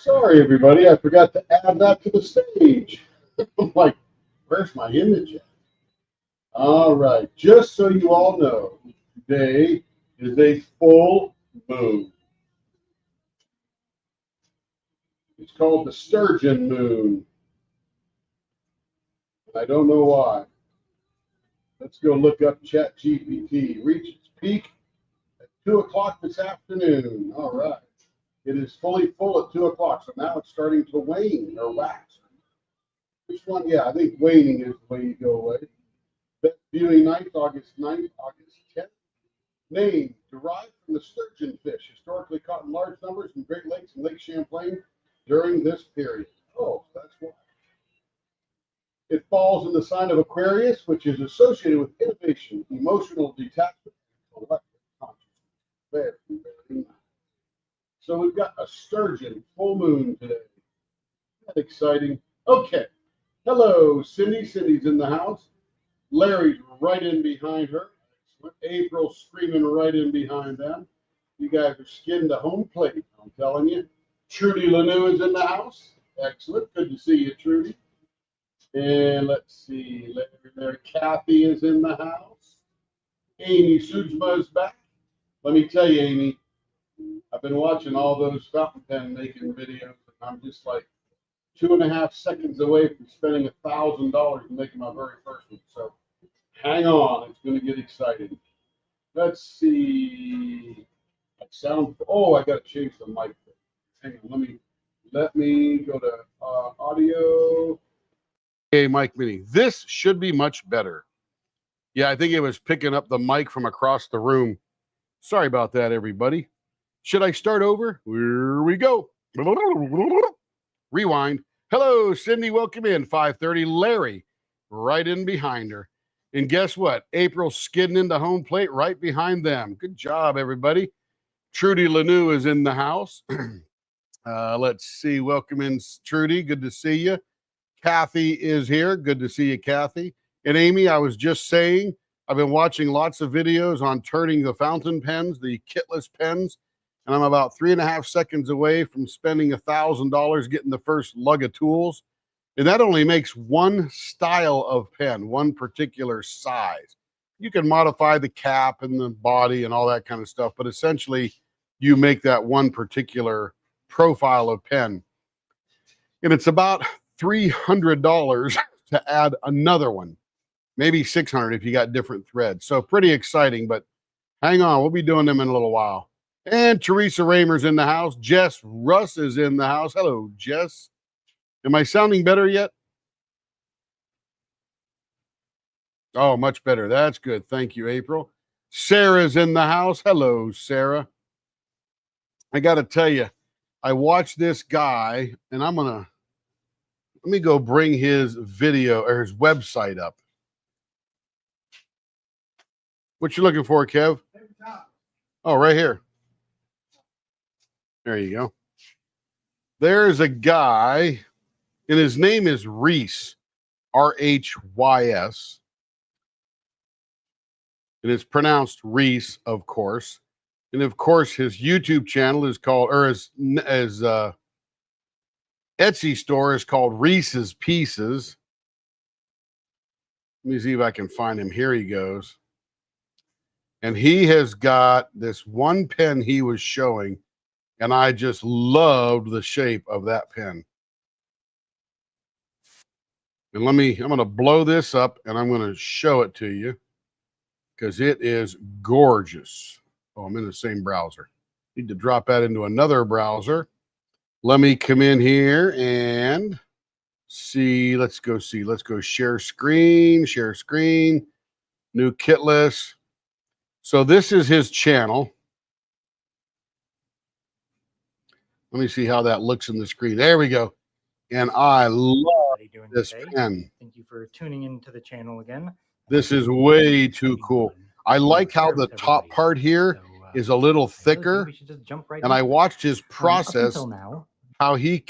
Sorry, everybody, I forgot to add that to the stage. I'm like, where's my image at? All right, just so you all know, today is a full moon. It's called the sturgeon moon. I don't know why. Let's go look up ChatGPT. Reached its peak at 2 o'clock this afternoon. All right. It is fully full at 2 o'clock, so now it's starting to wane or wax. Which one? Yeah, I think waning is the way you go away. Best viewing night, August 9th, August 10th. Name, derived from the sturgeon fish, historically caught in large numbers in Great Lakes and Lake Champlain during this period. Oh, that's why. It falls in the sign of Aquarius, which is associated with innovation, emotional detachment, and collective consciousness. Very, very nice. So we've got a sturgeon full moon today. Isn't that exciting? Okay. Hello, Cindy. Cindy's in the house. Larry's right in behind her. April's screaming right in behind them. You guys are skinned to home plate, I'm telling you. Trudy Lanou is in the house. Excellent. Good to see you, Trudy. And let's see, there. Kathy is in the house. Amy Sujma is back. Let me tell you, Amy, I've been watching all those fountain pen making videos, and I'm just like 2.5 seconds away from spending $1,000 and making my very first one. So hang on, it's going to get exciting. Let's see. That sound. Oh, I got to change the mic. Hang on, let me go to audio. Hey, Mike Mini. This should be much better. Yeah, I think it was picking up the mic from across the room. Sorry about that, everybody. Should I start over? Here we go. Rewind. Hello, Cindy. Welcome in. 5:30. Larry, right in behind her. And guess what? April's skidding into home plate right behind them. Good job, everybody. Trudy Lanou is in the house. Let's see. Welcome in, Trudy. Good to see you. Kathy is here. Good to see you, Kathy. And Amy, I was just saying, I've been watching lots of videos on turning the fountain pens, the kitless pens, and I'm about 3.5 seconds away from spending $1,000 getting the first lug of tools. And that only makes one style of pen, one particular size. You can modify the cap and the body and all that kind of stuff, but essentially you make that one particular profile of pen. And it's about $300 to add another one, maybe $600 if you got different threads. So pretty exciting, but hang on, we'll be doing them in a little while. And Teresa Raymer's in the house. Jess Russ is in the house. Hello, Jess. Am I sounding better yet? Oh, much better. That's good. Thank you, April. Sarah's in the house. Hello, Sarah. I got to tell you, I watched this guy, and let me go bring his video or his website up. What you looking for, Kev? Oh, right here. There you go. There's a guy, and his name is Rhys, R-H-Y-S. And it's pronounced Reese, of course. And of course, his YouTube channel is called, or his Etsy store is called Reese's Pieces. Let me see if I can find him. Here he goes. And he has got this one pen he was showing, and I just loved the shape of that pen. And I'm going to blow this up, and I'm going to show it to you because it is gorgeous. Oh, I'm in the same browser. Need to drop that into another browser. Let me come in here and see. Let's go share screen, new kit list. So this is his channel. Let me see how that looks in the screen. There we go. And I love this pen. Thank you for tuning into the channel again. This is way too cool. I like how the top part here is a little thicker. And I watched his process, how he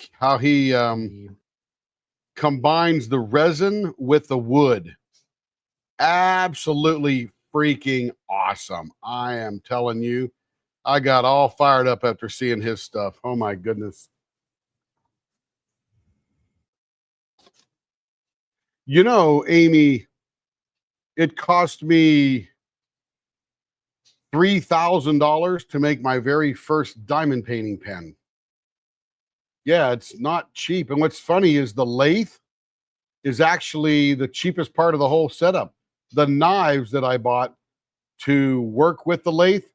combines the resin with the wood. Absolutely freaking awesome. I am telling you, I got all fired up after seeing his stuff. Oh my goodness. You know, Amy, it cost me $3,000 to make my very first diamond painting pen. Yeah, it's not cheap. And what's funny is the lathe is actually the cheapest part of the whole setup. The knives that I bought to work with the lathe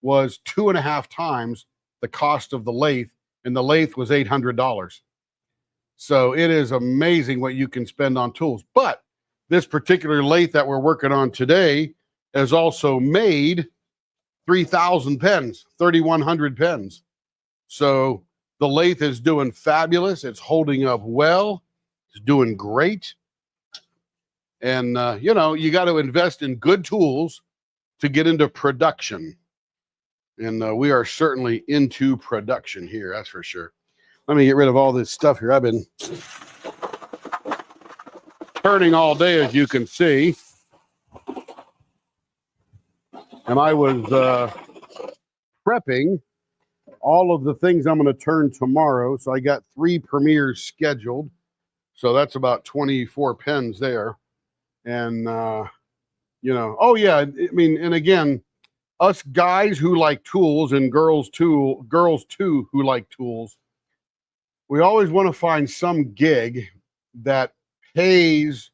was 2.5 times the cost of the lathe, and the lathe was $800. So it is amazing what you can spend on tools. But this particular lathe that we're working on today has also made 3,000 pens, 3,100 pens. So the lathe is doing fabulous. It's holding up well. It's doing great. And, you know, you got to invest in good tools to get into production. And we are certainly into production here, that's for sure. Let me get rid of all this stuff here. I've been turning all day, as you can see. And I was prepping all of the things I'm going to turn tomorrow. So I got 3 premieres scheduled. So that's about 24 pens there. And, you know, oh yeah, I mean, and again, us guys who like tools and girls too who like tools, we always want to find some gig that pays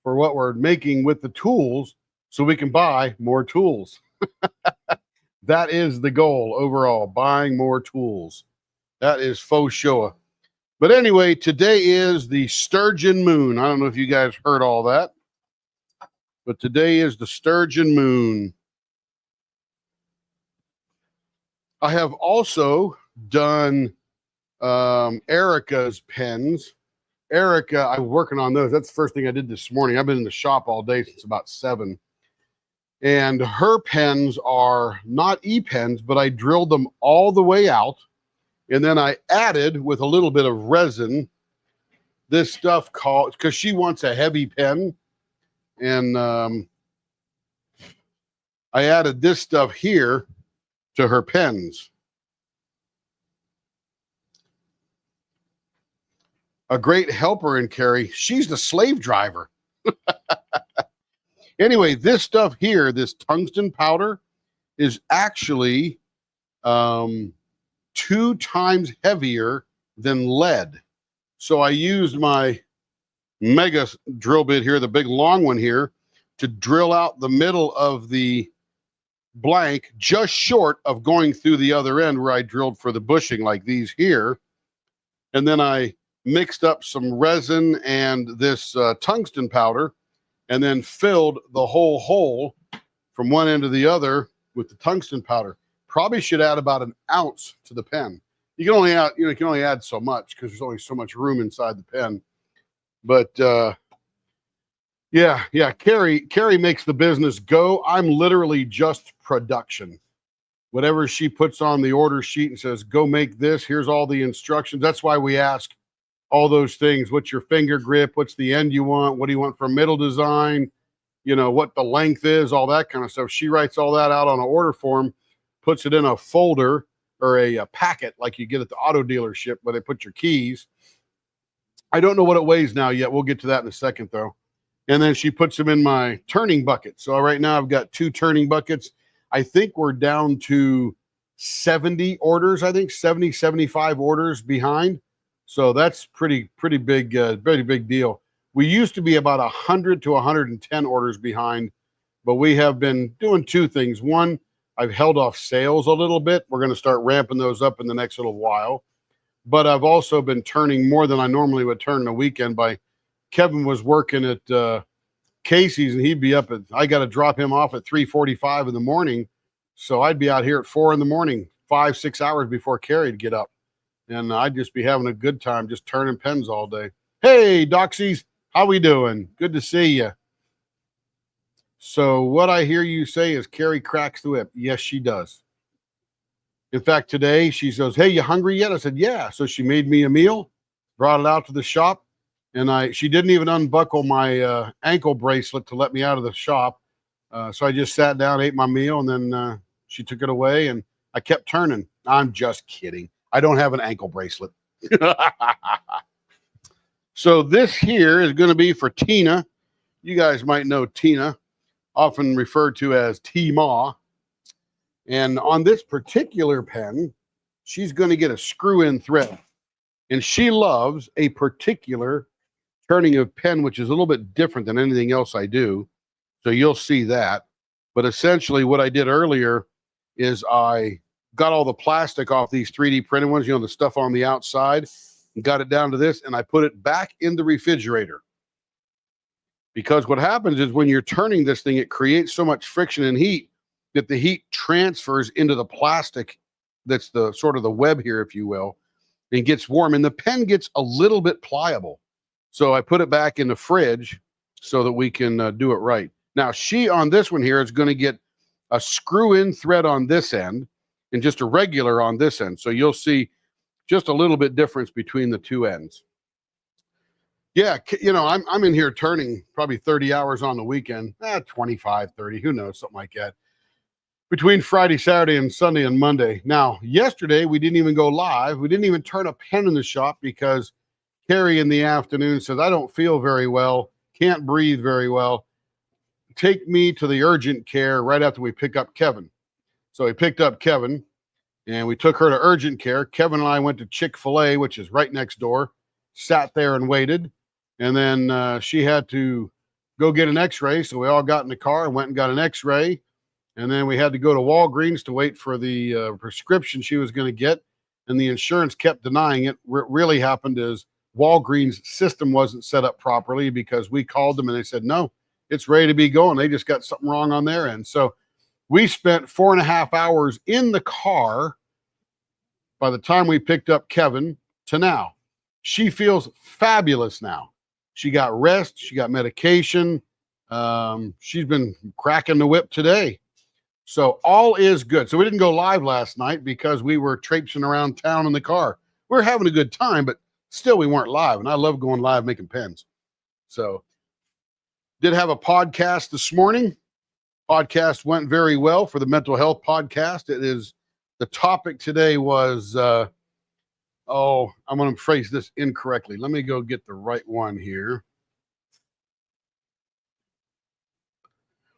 for what we're making with the tools so we can buy more tools. That is the goal overall, buying more tools. That is faux sure. But anyway, today is the Sturgeon Moon. I don't know if you guys heard all that, but today is the Sturgeon Moon. I have also done Erica's pens. Erica, I'm working on those. That's the first thing I did this morning. I've been in the shop all day since about 7. And her pens are not E-pens, but I drilled them all the way out. And then I added, with a little bit of resin, this stuff called, because she wants a heavy pen. And I added this stuff here to her pens. A great helper in Carrie. She's the slave driver. Anyway, this stuff here, this tungsten powder, is actually 2 times heavier than lead. So I used my mega drill bit here, the big long one here, to drill out the middle of the blank, just short of going through the other end where I drilled for the bushing like these here. And then I mixed up some resin and this tungsten powder, and then filled the whole hole from one end to the other with the tungsten powder. Probably should add about 1 ounce to the pen. You can only add, you can only add so much because there's only so much room inside the pen. But yeah, Carrie makes the business go. I'm literally just production. Whatever she puts on the order sheet and says, go make this, here's all the instructions. That's why we ask all those things. What's your finger grip? What's the end you want? What do you want for middle design? You know, what the length is, all that kind of stuff. She writes all that out on an order form, puts it in a folder or a packet like you get at the auto dealership where they put your keys. I don't know what it weighs now yet. We'll get to that in a second, though. And then she puts them in my turning bucket. So right now I've got 2 turning buckets. I think we're down to 70 orders, I think 70, 75 orders behind. So that's pretty big, very big deal. We used to be about 100 to 110 orders behind, but we have been doing 2 things. One, I've held off sales a little bit. We're going to start ramping those up in the next little while. But I've also been turning more than I normally would turn in a weekend. Kevin was working at Casey's, and he'd be up at, I got to drop him off at 3:45 in the morning. So I'd be out here at 4 in the morning, 5-6 hours before Carrie'd get up. And I'd just be having a good time just turning pens all day. Hey, Doxies, how we doing? Good to see you. So what I hear you say is Carrie cracks the whip. Yes, she does. In fact, today she says, hey, you hungry yet? I said, yeah. So she made me a meal, brought it out to the shop, and she didn't even unbuckle my ankle bracelet to let me out of the shop. So I just sat down, ate my meal, and then she took it away, and I kept turning. I'm just kidding. I don't have an ankle bracelet. So this here is going to be for Tina. You guys might know Tina, often referred to as T-Ma. And on this particular pen, she's going to get a screw-in thread. And she loves a particular turning of pen, which is a little bit different than anything else I do. So you'll see that. But essentially what I did earlier is I got all the plastic off these 3D printed ones, you know, the stuff on the outside, and got it down to this, and I put it back in the refrigerator. Because what happens is when you're turning this thing, it creates so much friction and heat that the heat transfers into the plastic that's the sort of the web here, if you will, and gets warm, and the pen gets a little bit pliable. So I put it back in the fridge so that we can do it right. Now, she on this one here is going to get a screw-in thread on this end and just a regular on this end. So you'll see just a little bit difference between the two ends. Yeah, you know, I'm in here turning probably 30 hours on the weekend, 25, 30, who knows, something like that. Between Friday, Saturday, and Sunday and Monday. Now, yesterday, we didn't even go live. We didn't even turn a pen in the shop because Carrie in the afternoon says, I don't feel very well, can't breathe very well. Take me to the urgent care right after we pick up Kevin. So we picked up Kevin, and we took her to urgent care. Kevin and I went to Chick-fil-A, which is right next door, sat there and waited. And then she had to go get an x-ray. So we all got in the car and went and got an x-ray. And then we had to go to Walgreens to wait for the prescription she was going to get. And the insurance kept denying it. What really happened is Walgreens' system wasn't set up properly because we called them and they said, no, it's ready to be going. They just got something wrong on their end. So we spent 4.5 hours in the car by the time we picked up Kevin to now. She feels fabulous now. She got rest. She got medication. She's been cracking the whip today. So all is good. So we didn't go live last night because we were traipsing around town in the car. We were having a good time, but still we weren't live. And I love going live making pens. So did have a podcast this morning. Podcast went very well for the mental health podcast. It is, the topic today was, I'm going to phrase this incorrectly. Let me go get the right one here.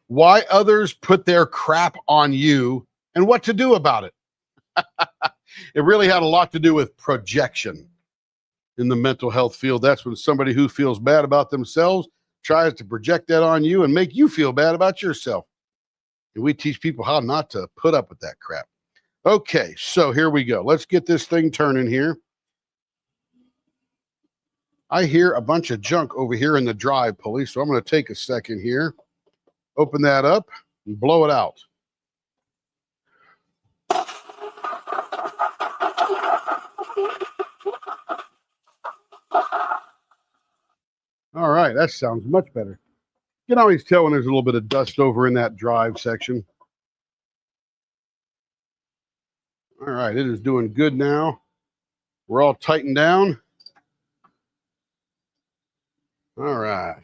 Why others put their crap on you and what to do about it. It really had a lot to do with projection in the mental health field. That's when somebody who feels bad about themselves tries to project that on you and make you feel bad about yourself. And we teach people how not to put up with that crap. Okay, so here we go. Let's get this thing turning here. I hear a bunch of junk over here in the drive pulley, so I'm going to take a second here. Open that up and blow it out. All right, that sounds much better. You can always tell when there's a little bit of dust over in that drive section. All right, it is doing good now. We're all tightened down. All right.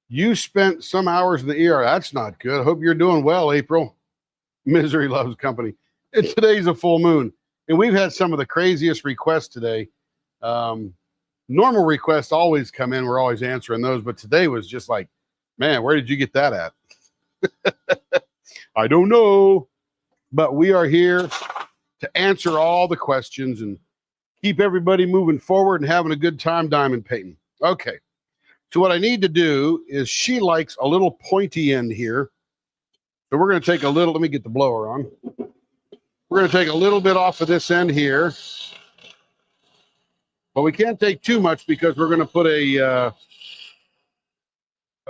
You spent some hours in the ER. That's not good. I hope you're doing well, April. Misery loves company. And today's a full moon. And we've had some of the craziest requests today. Normal requests always come in. We're always answering those. But today was just like, man, where did you get that at? I don't know. But we are here to answer all the questions and keep everybody moving forward and having a good time diamond painting. Okay. So what I need to do is, she likes a little pointy end here. So we're going to take a little, let me get the blower on. We're going to take a little bit off of this end here. But we can't take too much because we're going to put a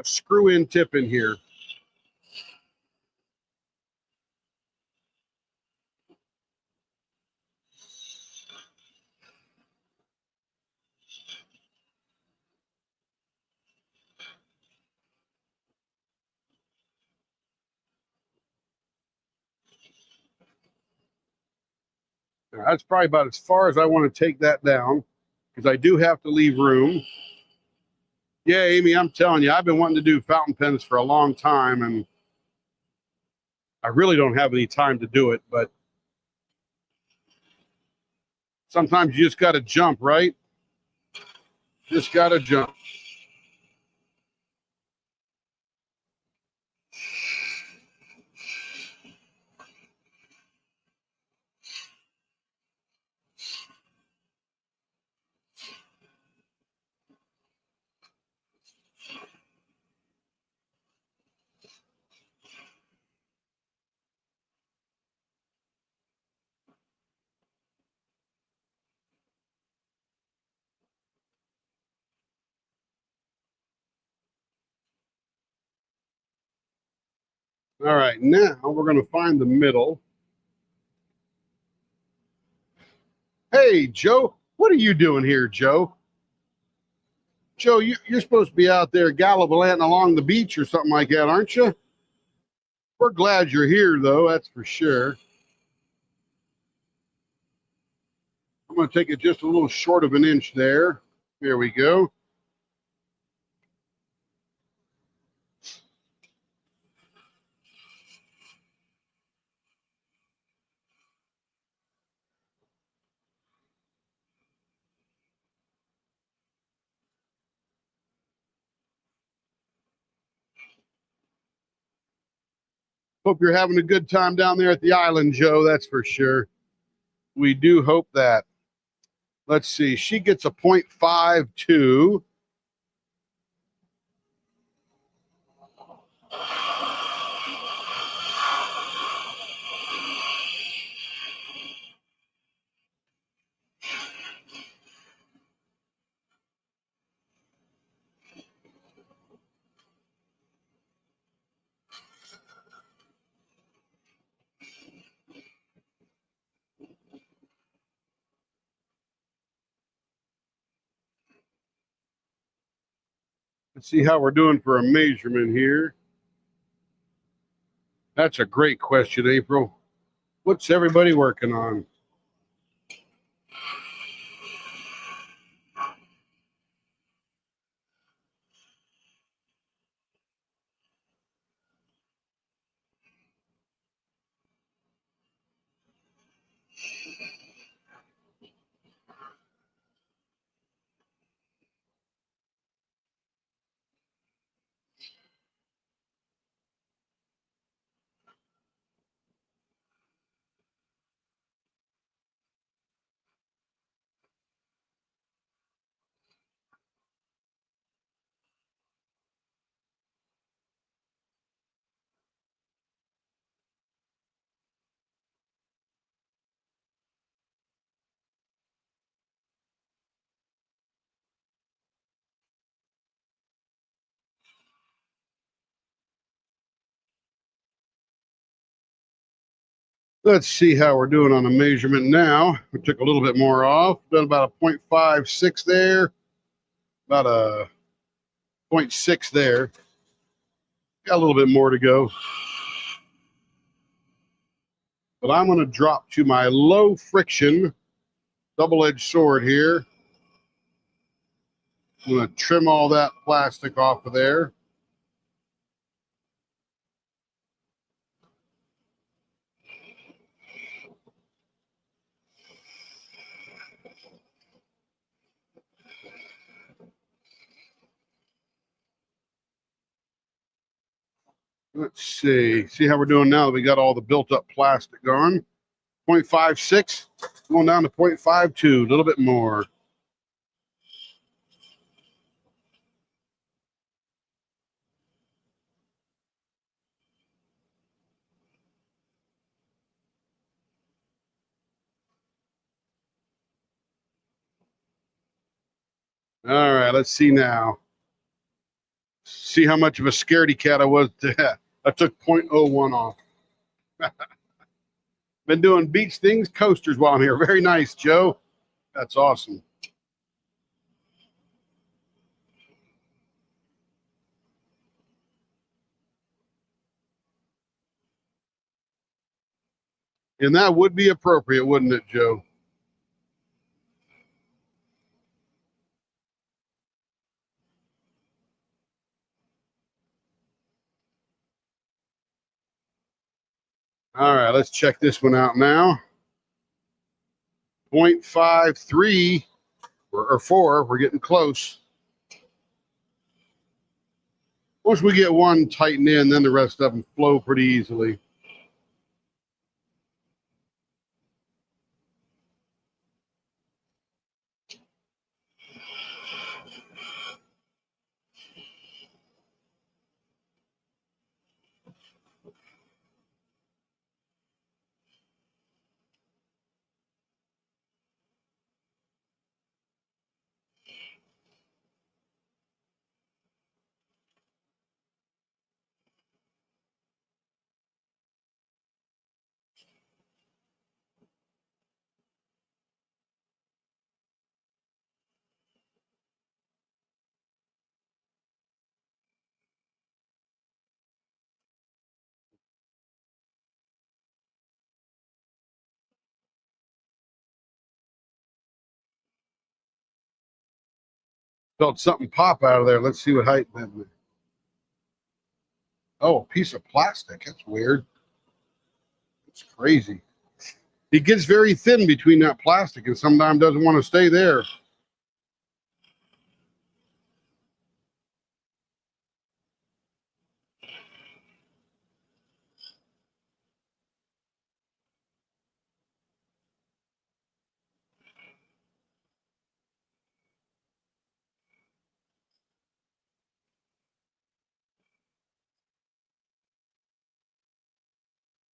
screw-in tip in here. That's probably about as far as I want to take that down, because I do have to leave room. Yeah, Amy, I'm telling you, I've been wanting to do fountain pens for a long time, and I really don't have any time to do it, but sometimes you just got to jump, right? Just got to jump. All right, now we're going to find the middle. Hey, Joe, what are you doing here, Joe? Joe, you're supposed to be out there gallivanting along the beach or something like that, aren't you? We're glad you're here, though, that's for sure. I'm going to take it just a little short of an inch there. There we go. Hope you're having a good time down there at the island, Joe, that's for sure. We do hope that. Let's see. She gets a 0.52. Let's see how we're doing for a measurement here. That's a great question, April. What's everybody working on? Let's see how we're doing on a measurement now. We took a little bit more off. Done about a 0.56 there. About a 0.6 there. Got a little bit more to go. But I'm going to drop to my low friction double-edged sword here. I'm going to trim all that plastic off of there. Let's see how we're doing now that we got all the built up plastic gone. 0.56, going down to 0.52, a little bit more. All right, let's see now. See how much of a scaredy cat I was. I took 0.01 off. Been doing beach things, coasters while I'm here. Very nice, Joe. That's awesome. And that would be appropriate, wouldn't it, Joe? All right, let's check this one out now. 0.53, or 4. We're getting close. Once we get one tightened in, then the rest of them flow pretty easily. Felt something pop out of there. Let's see what height. Oh, a piece of plastic. That's weird. It's crazy. It gets very thin between that plastic and sometimes doesn't want to stay there.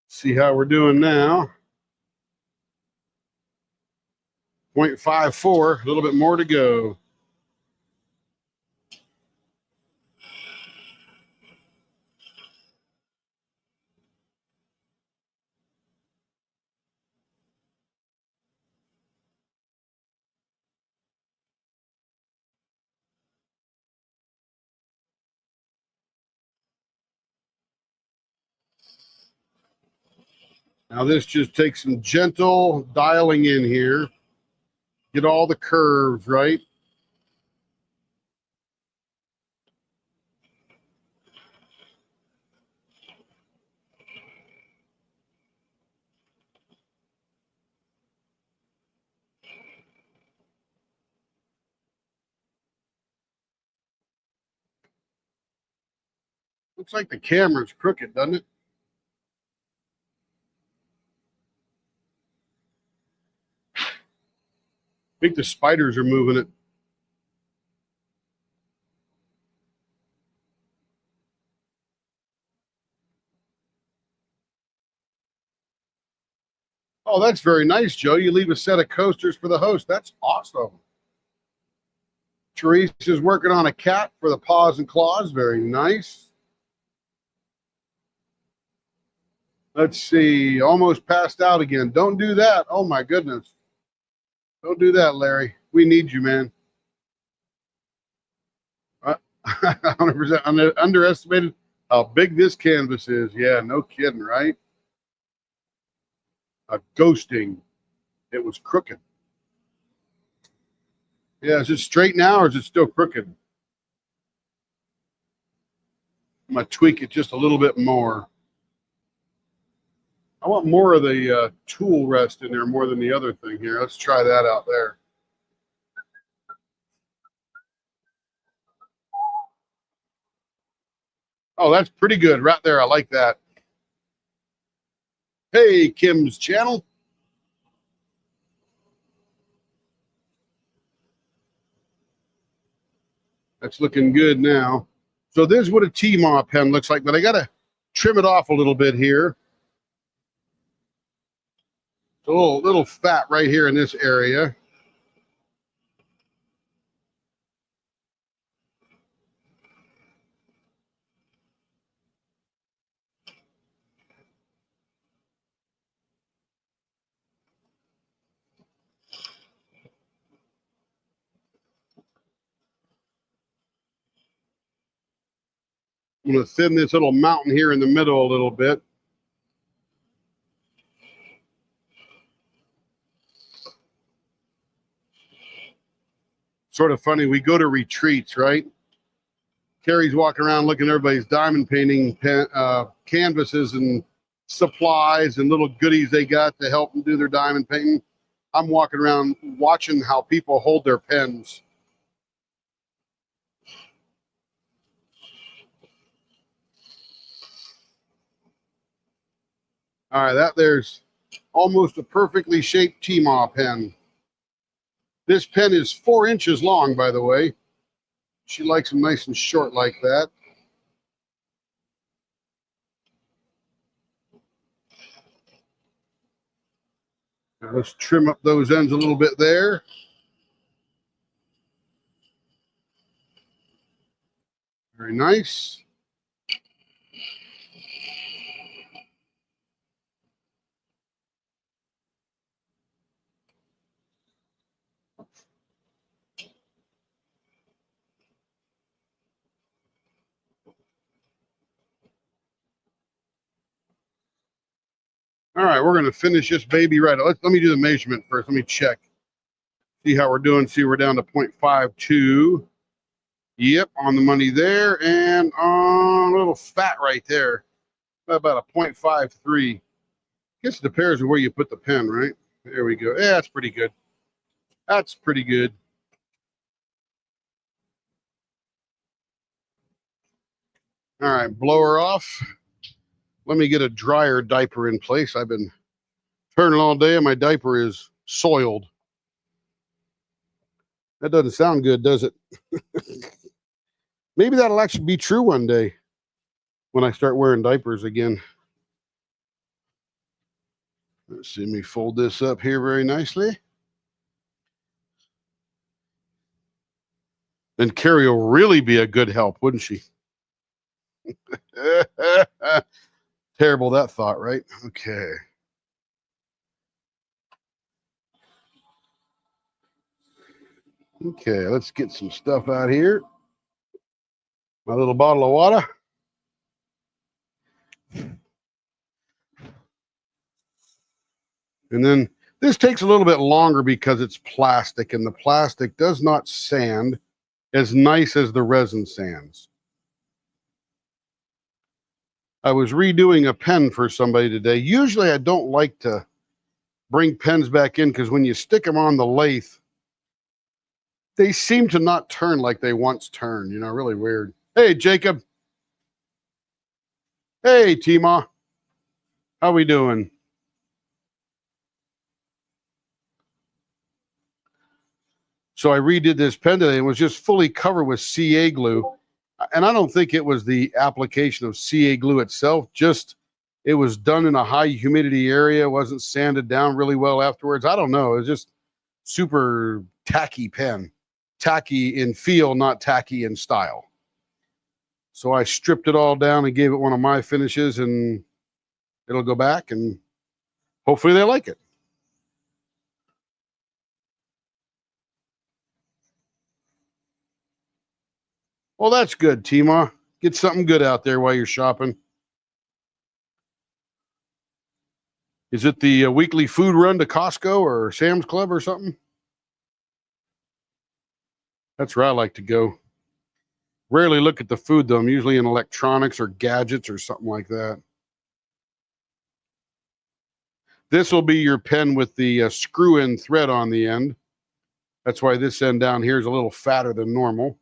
See how we're doing now. 0.54, a little bit more to go. Now this just takes some gentle dialing in here. Get all the curves right. Looks like the camera's crooked, doesn't it? I think the spiders are moving it. Oh, that's very nice, Joe. You leave a set of coasters for the host. That's awesome. Therese is working on a cat for the paws and claws. Very nice. Let's see. Almost passed out again. Don't do that. Oh, my goodness. Don't do that, Larry. We need you, man. 100% underestimated how big this canvas is. Yeah, no kidding, right? A ghosting. It was crooked. Yeah, is it straight now or is it still crooked? I'm going to tweak it just a little bit more. I want more of the tool rest in there more than the other thing here. Let's try that out there. Oh, that's pretty good right there. I like that. Hey, Kim's channel. That's looking good now. So this is what a T-Maw pen looks like, but I got to trim it off a little bit here. It's a little fat right here in this area. I'm going to thin this little mountain here in the middle a little bit. Sort of funny, we go to retreats, right? Carrie's walking around looking at everybody's diamond painting canvases and supplies and little goodies they got to help them do their diamond painting. I'm walking around watching how people hold their pens. All right, that there's almost a perfectly shaped T-Ma pen. This pen is 4 inches long, by the way. She likes them nice and short like that. Now let's trim up those ends a little bit there. Very nice. All right, we're going to finish this baby right. Let me do the measurement first. Let me check. See how we're doing. See, we're down to 0.52. Yep, on the money there. And a little fat right there. About a 0.53. Guess it depends on where you put the pen, right? There we go. Yeah, that's pretty good. That's pretty good. All right, blow her off. Let me get a dryer diaper in place. I've been turning all day and my diaper is soiled. That doesn't sound good, does it? Maybe that'll actually be true one day when I start wearing diapers again. Let's see, let me fold this up here very nicely. Then Carrie will really be a good help, wouldn't she? Terrible that thought, right? Okay. Okay, let's get some stuff out here. My little bottle of water. And then this takes a little bit longer because it's plastic, and the plastic does not sand as nice as the resin sands. I was redoing a pen for somebody today. Usually I don't like to bring pens back in because when you stick them on the lathe, they seem to not turn like they once turned, you know, really weird. Hey, Jacob. Hey, T-Ma. How we doing? So I redid this pen today and was just fully covered with CA glue. And I don't think it was the application of CA glue itself, just it was done in a high humidity area, wasn't sanded down really well afterwards. I don't know. It was just super tacky pen. Tacky in feel, not tacky in style. So I stripped it all down and gave it one of my finishes, and it'll go back, and hopefully they like it. Well, that's good, T-Ma. Get something good out there while you're shopping. Is it the weekly food run to Costco or Sam's Club or something? That's where I like to go. Rarely look at the food, though. I'm usually in electronics or gadgets or something like that. This will be your pen with the screw-in thread on the end. That's why this end down here is a little fatter than normal.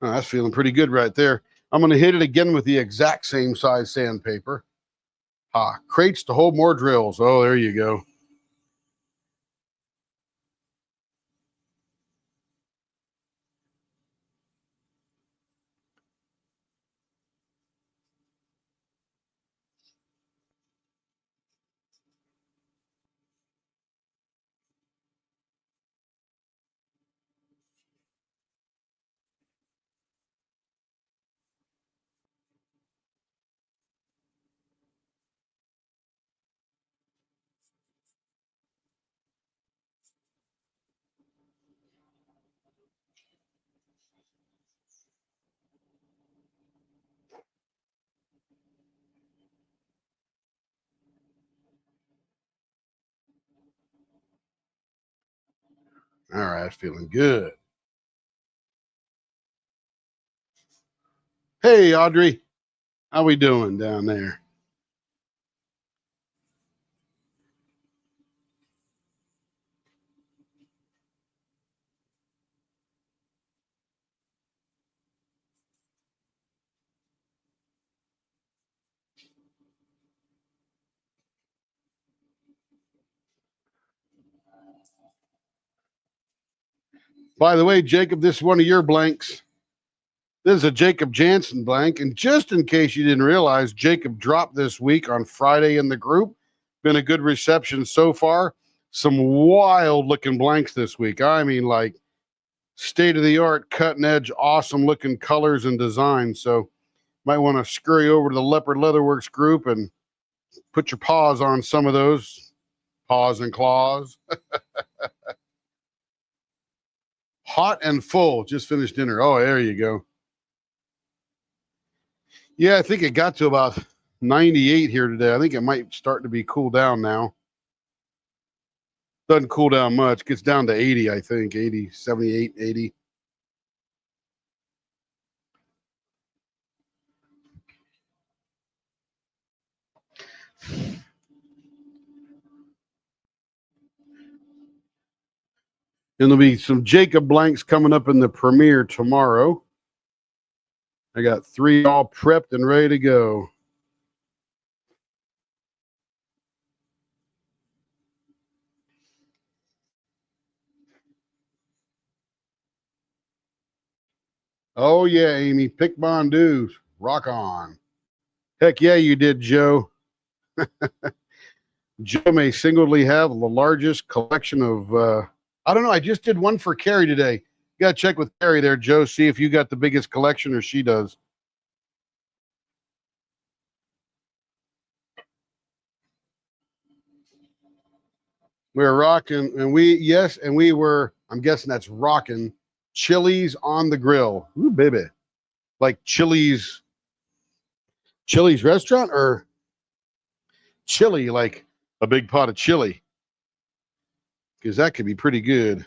Oh, that's feeling pretty good right there. I'm going to hit it again with the exact same size sandpaper. Crates to hold more drills. Oh, there you go. All right, feeling good. Hey, Audrey. How we doing down there? By the way, Jacob, this is one of your blanks. This is a Jacob Jansen blank. And just in case you didn't realize, Jacob dropped this week on Friday in the group. Been a good reception so far. Some wild looking blanks this week. I mean, like state of the art, cutting edge, awesome looking colors and designs. So might want to scurry over to the Leopard Leatherworks group and put your paws on some of those. Paws and claws. Hot and full. Just finished dinner. Oh, there you go. Yeah, I think it got to about 98 here today. I think it might start to be cool down now. Doesn't cool down much. Gets down to 80, I think. 80, 78, 80. And there'll be some Jacob blanks coming up in the premiere tomorrow. I got 3 all prepped and ready to go. Oh, yeah, Amy. Pick Bondu's. Rock on. Heck yeah, you did, Joe. Joe may singly have the largest collection of, I don't know. I just did one for Carrie today. You got to check with Carrie there, Joe. See if you got the biggest collection or she does. We were rocking, and we were, I'm guessing that's rocking, Chili's on the grill. Ooh, baby. Like Chili's restaurant or chili, like a big pot of chili? Because that could be pretty good.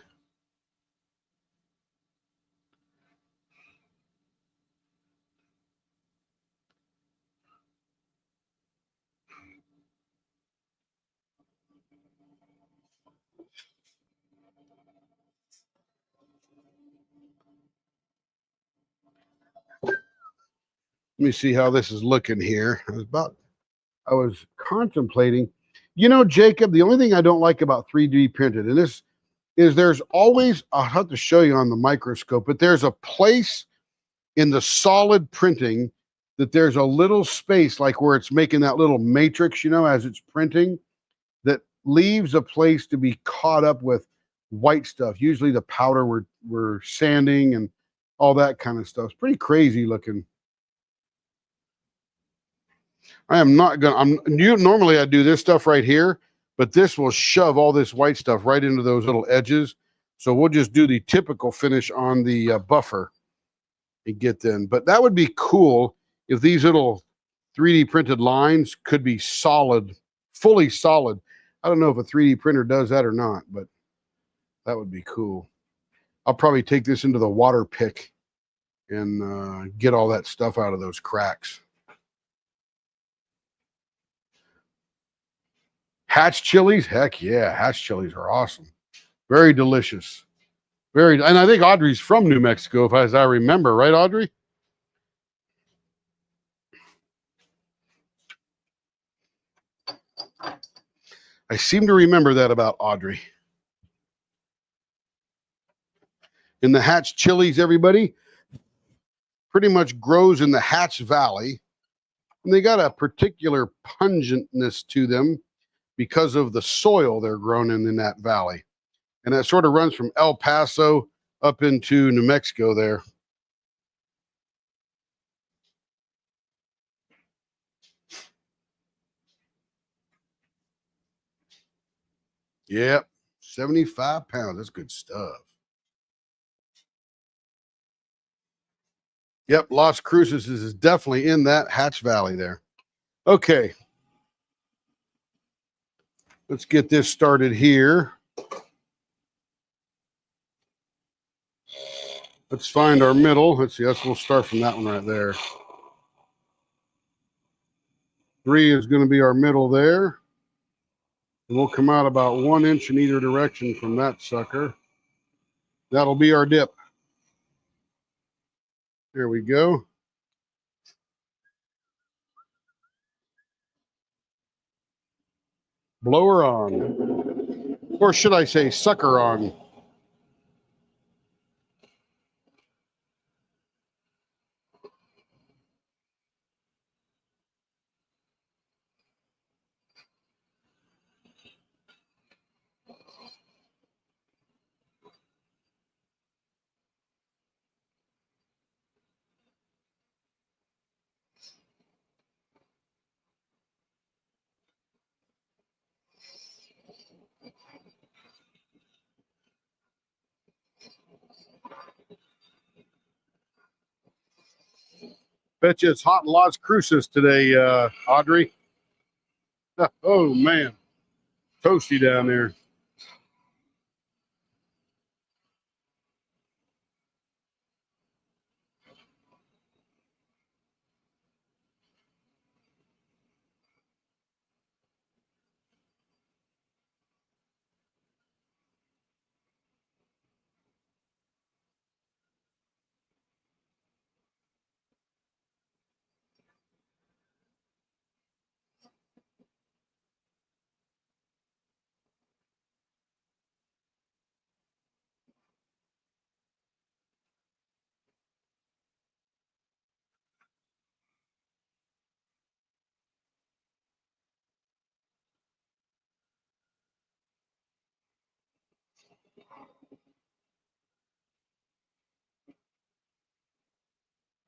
Let me see how this is looking here. I was contemplating, Jacob, the only thing I don't like about 3D printed, and this is there's always, I'll have to show you on the microscope, but there's a place in the solid printing that there's a little space like where it's making that little matrix, as it's printing, that leaves a place to be caught up with white stuff. Usually the powder we're sanding and all that kind of stuff. It's pretty crazy looking. I am not going to, normally I do this stuff right here, but this will shove all this white stuff right into those little edges. So we'll just do the typical finish on the buffer and get them. But that would be cool if these little 3D printed lines could be solid, fully solid. I don't know if a 3D printer does that or not, but that would be cool. I'll probably take this into the water pick and get all that stuff out of those cracks. Hatch chilies? Heck yeah, Hatch chilies are awesome. Very delicious. And I think Audrey's from New Mexico, as I remember, right, Audrey? I seem to remember that about Audrey. In the Hatch chilies, everybody, pretty much grows in the Hatch Valley. And they got a particular pungentness to them because of the soil they're grown in that valley. And that sort of runs from El Paso up into New Mexico there. Yep, 75 pounds. That's good stuff. Yep, Las Cruces is definitely in that Hatch Valley there. Okay. Let's get this started here. Let's find our middle. Let's see, we'll start from that one right there. 3 is going to be our middle there. And we'll come out about 1 inch in either direction from that sucker. That'll be our dip. There we go. Blower on. Or should I say sucker on? Bet you it's hot in Las Cruces today, Audrey. Oh, man. Toasty down there.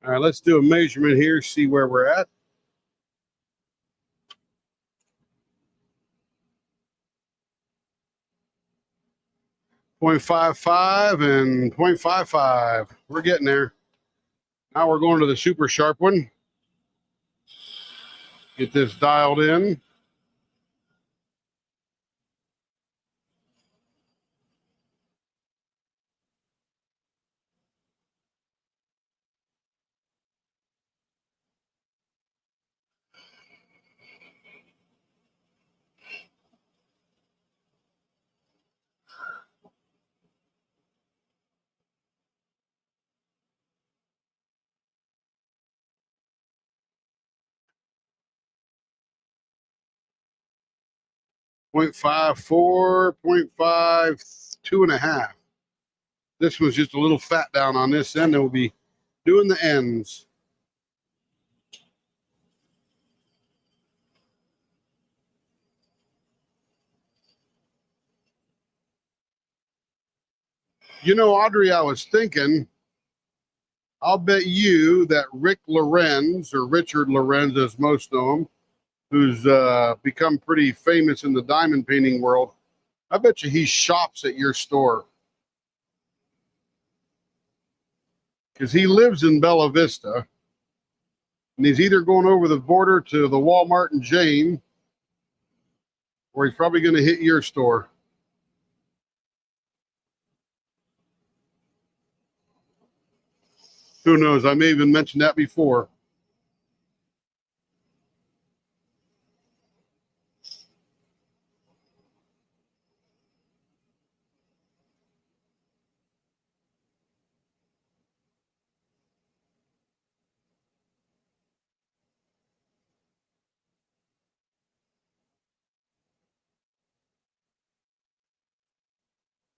All right, let's do a measurement here, see where we're at. .55 and .55. We're getting there. Now we're going to the super sharp one. Get this dialed in. .54, .52 and a half. This was just a little fat down on this end, and we'll be doing the ends. You know, Audrey, I was thinking, I'll bet you that Rick Lorenz, or Richard Lorenz as most know him, who's become pretty famous in the diamond painting world, I bet you he shops at your store. Because he lives in Bella Vista, and he's either going over the border to the Walmart in Jane, or he's probably going to hit your store. Who knows? I may even mention that before.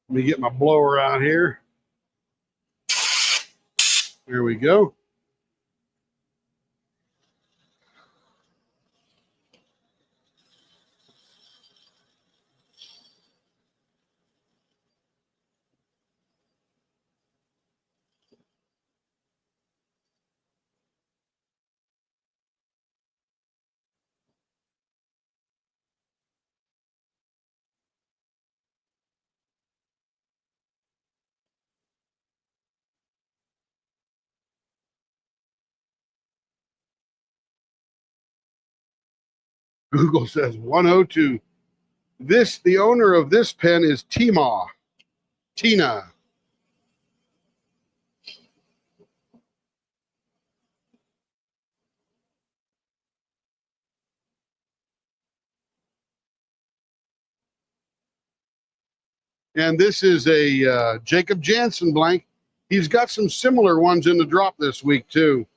Let me get my blower out here. There we go. Google says 102. The owner of this pen is Tina. And this is a Jacob Jansen blank. He's got some similar ones in the drop this week too.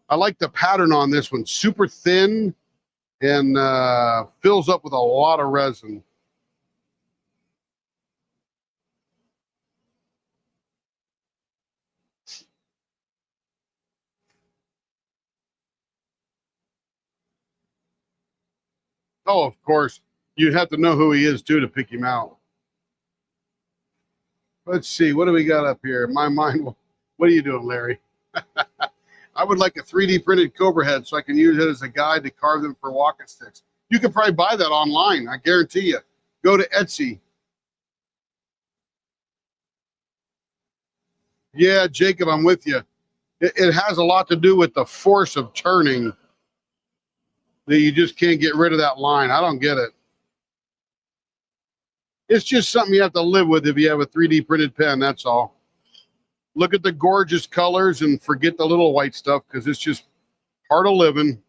I like the pattern on this one. Super thin and fills up with a lot of resin. Oh, of course, you'd have to know who he is too to pick him out. Let's see, what do we got up here? My mind, what are you doing, Larry? I would like a 3D printed Cobra head so I can use it as a guide to carve them for walking sticks. You can probably buy that online, I guarantee you. Go to Etsy. Yeah, Jacob, I'm with you. It has a lot to do with the force of turning that you just can't get rid of that line. I don't get it. It's just something you have to live with if you have a 3D printed pen, that's all. Look at the gorgeous colors and forget the little white stuff because it's just part of living.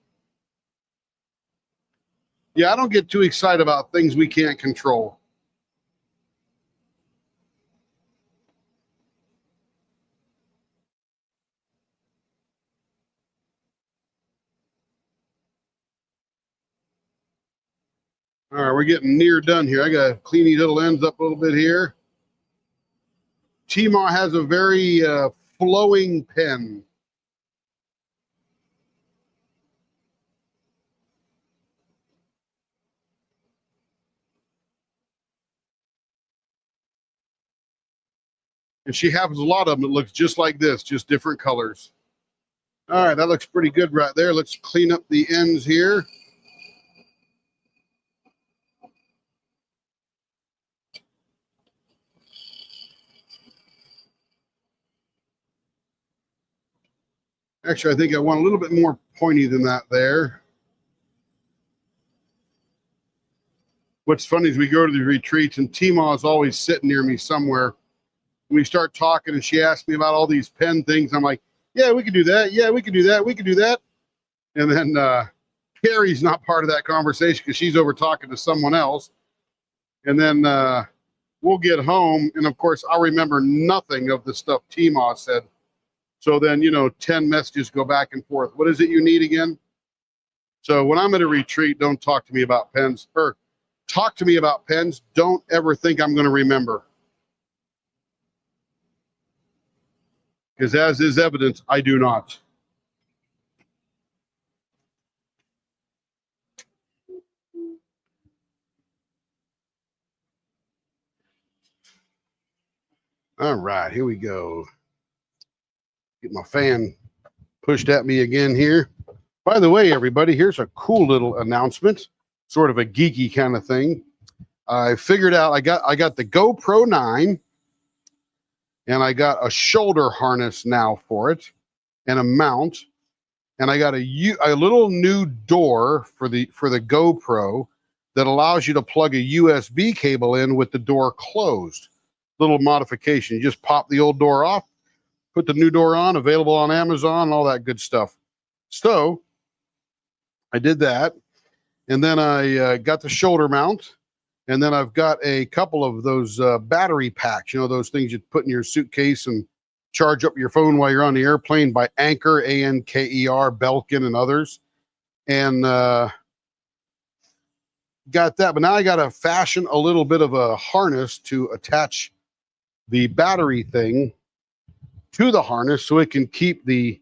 Yeah, I don't get too excited about things we can't control. All right, we're getting near done here. I got to clean these little ends up a little bit here. Tima has a very flowing pen. And she has a lot of them that looks just like this, just different colors. All right, that looks pretty good right there. Let's clean up the ends here. Actually, I think I want a little bit more pointy than that there. What's funny is we go to the retreats and Tima is always sitting near me somewhere. We start talking and she asks me about all these pen things. I'm like, yeah, we could do that. Yeah, we could do that. We could do that. And then Carrie's not part of that conversation because she's over talking to someone else. And then we'll get home. And of course, I'll remember nothing of the stuff Tima said. So then, 10 messages go back and forth. What is it you need again? So when I'm at a retreat, don't talk to me about pens. Or talk to me about pens. Don't ever think I'm going to remember. Because as is evidence, I do not. All right, here we go. Get my fan pushed at me again here. By the way, everybody, here's a cool little announcement, sort of a geeky kind of thing. I figured out I got the GoPro 9, and I got a shoulder harness now for it, and a mount, and I got a little new door for the GoPro that allows you to plug a USB cable in with the door closed. Little modification. You just pop the old door off, put the new door on, available on Amazon, all that good stuff. So I did that. And then I got the shoulder mount. And then I've got a couple of those battery packs, those things you put in your suitcase and charge up your phone while you're on the airplane, by Anker, Anker, Belkin, and others. And got that. But now I got to fashion a little bit of a harness to attach the battery thing to the harness so it can keep the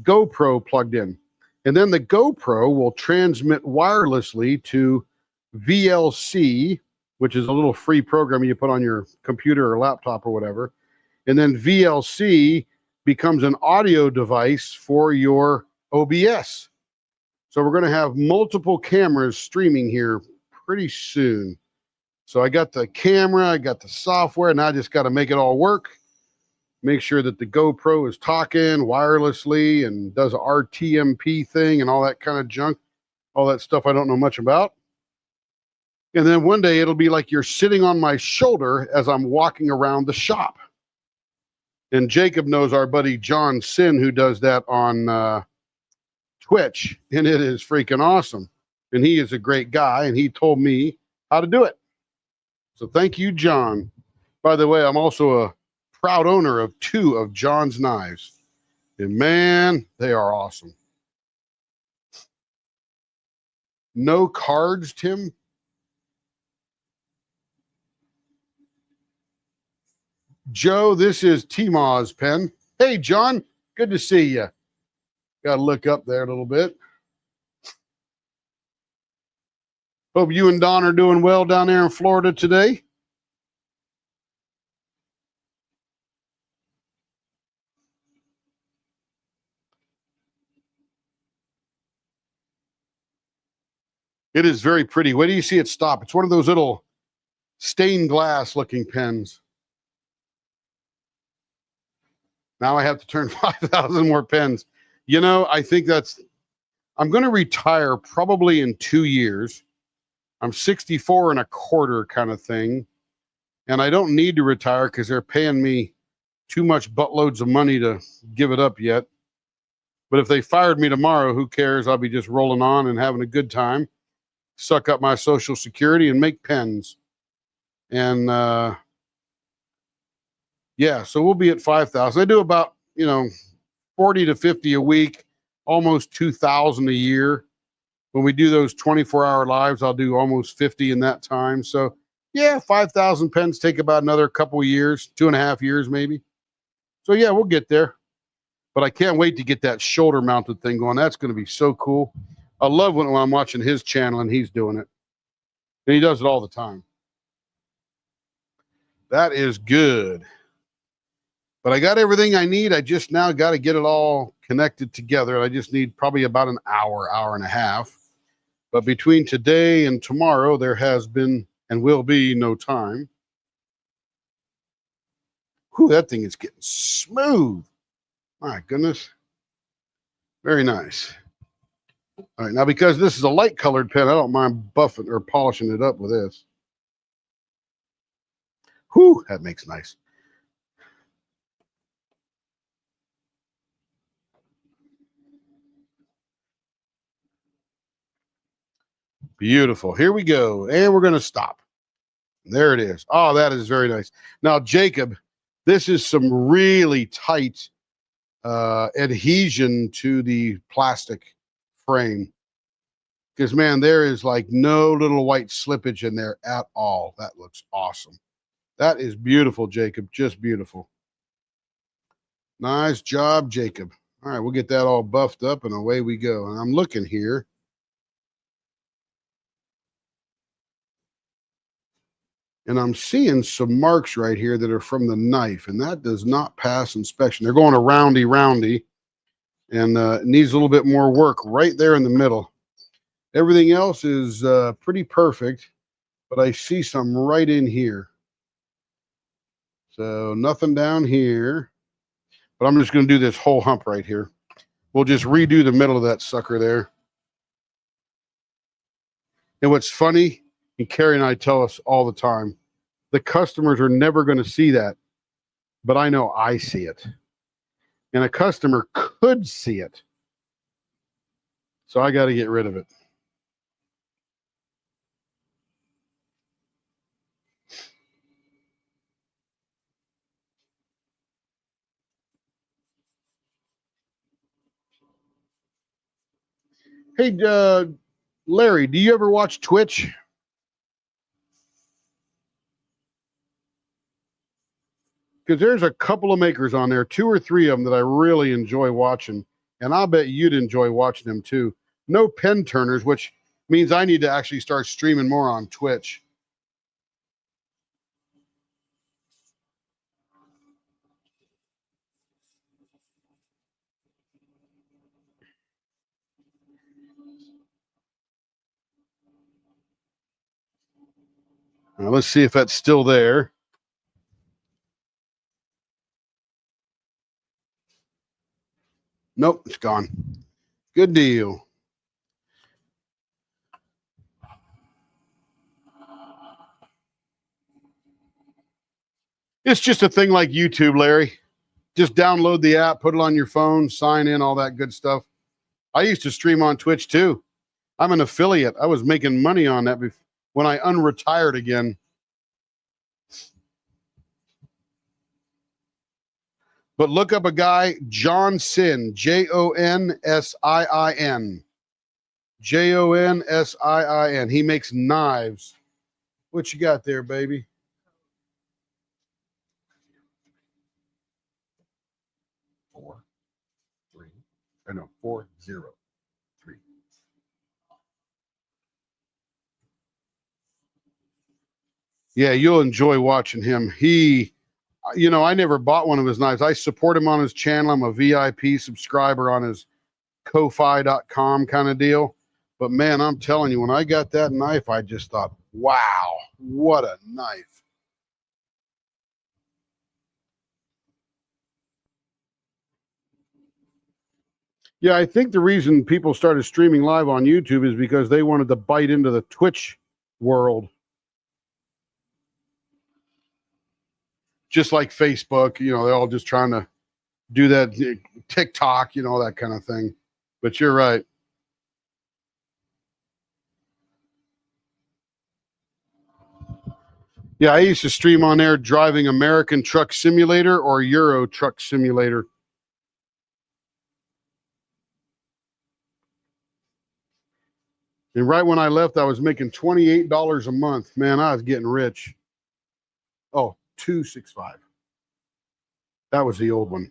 GoPro plugged in. And then the GoPro will transmit wirelessly to VLC, which is a little free program you put on your computer or laptop or whatever. And then VLC becomes an audio device for your OBS. So we're going to have multiple cameras streaming here pretty soon. So I got the camera, I got the software, and I just got to make it all work. Make sure that the GoPro is talking wirelessly and does a RTMP thing and all that kind of junk, all that stuff I don't know much about. And then one day it'll be like you're sitting on my shoulder as I'm walking around the shop. And Jacob knows our buddy John Sin, who does that on Twitch, and it is freaking awesome. And he is a great guy, and he told me how to do it. So thank you, John. By the way, I'm also a proud owner of 2 of John's knives. And man, they are awesome. No cards, Tim? Joe, this is T-Maw's pen. Hey, John, good to see you. Got to look up there a little bit. Hope you and Don are doing well down there in Florida today. It is very pretty. Wait till you see it stop. It's one of those little stained glass looking pens. Now I have to turn 5,000 more pens. You know, I think I'm going to retire probably in 2 years. I'm 64 and a quarter kind of thing. And I don't need to retire because they're paying me too much buttloads of money to give it up yet. But if they fired me tomorrow, who cares? I'll be just rolling on and having a good time. Suck up my Social Security and make pens. And yeah, so we'll be at 5,000. I do about, 40 to 50 a week, almost 2,000 a year. When we do those 24-hour lives, I'll do almost 50 in that time. So yeah, 5,000 pens take about another couple of years, 2.5 years maybe. So yeah, we'll get there. But I can't wait to get that shoulder mounted thing going. That's going to be so cool. I love when I'm watching his channel and he's doing it. And he does it all the time. That is good. But I got everything I need. I just now got to get it all connected together. I just need probably about an hour, hour and a half. But between today and tomorrow, there has been and will be no time. Whew, that thing is getting smooth. My goodness. Very nice. All right, now because this is a light colored pen, I don't mind buffing or polishing it up with this. Whew, that makes nice. Beautiful. Here we go. And we're going to stop. There it is. Oh, that is very nice. Now, Jacob, this is some really tight adhesion to the plastic frame. Because, man, there is like no little white slippage in there at all. That looks awesome. That is beautiful, Jacob. Just beautiful. Nice job, Jacob. All right, we'll get that all buffed up and away we go. And I'm looking here. And I'm seeing some marks right here that are from the knife, and that does not pass inspection. They're going a roundy, and it needs a little bit more work right there in the middle. Everything else is pretty perfect, but I see some right in here. So nothing down here, but I'm just going to do this whole hump right here. We'll just redo the middle of that sucker there. And what's funny, and Carrie and I tell us all the time, the customers are never going to see that, but I know I see it. And a customer could see it. So I got to get rid of it. Hey, Larry, do you ever watch Twitch? Because there's a couple of makers on there, 2 or 3 of them that I really enjoy watching. And I'll bet you'd enjoy watching them too. No pen turners, which means I need to actually start streaming more on Twitch. Now, let's see if that's still there. Nope, it's gone. Good deal. It's just a thing like YouTube, Larry. Just download the app, put it on your phone, sign in, all that good stuff. I used to stream on Twitch too. I'm an affiliate. I was making money on that when I unretired again. But look up a guy, John Sin, Jonsiin. Jonsiin. He makes knives. What you got there, baby? Four, 403. Yeah, you'll enjoy watching him. He, I never bought one of his knives. I support him on his channel. I'm a VIP subscriber on his ko-fi.com kind of deal. But man, I'm telling you, when I got that knife, I just thought, wow, what a knife. Yeah, I think the reason people started streaming live on YouTube is because they wanted to bite into the Twitch world. Just like Facebook, they're all just trying to do that, TikTok, that kind of thing. But you're right. Yeah, I used to stream on there driving American Truck Simulator or Euro Truck Simulator. And right when I left, I was making $28 a month. Man, I was getting rich. Oh, 265. That was the old one.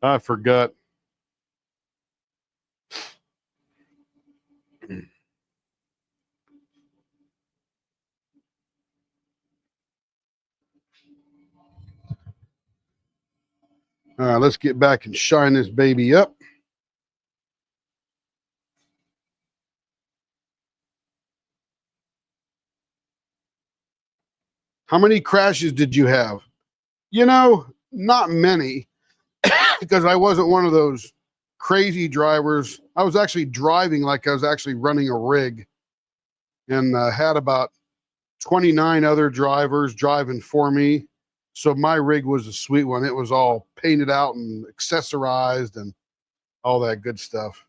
I forgot. All right, let's get back and shine this baby up. How many crashes did you have? Not many, because I wasn't one of those crazy drivers. I was actually driving like I was actually running a rig, and had about 29 other drivers driving for me. So my rig was a sweet one. It was all painted out and accessorized and all that good stuff.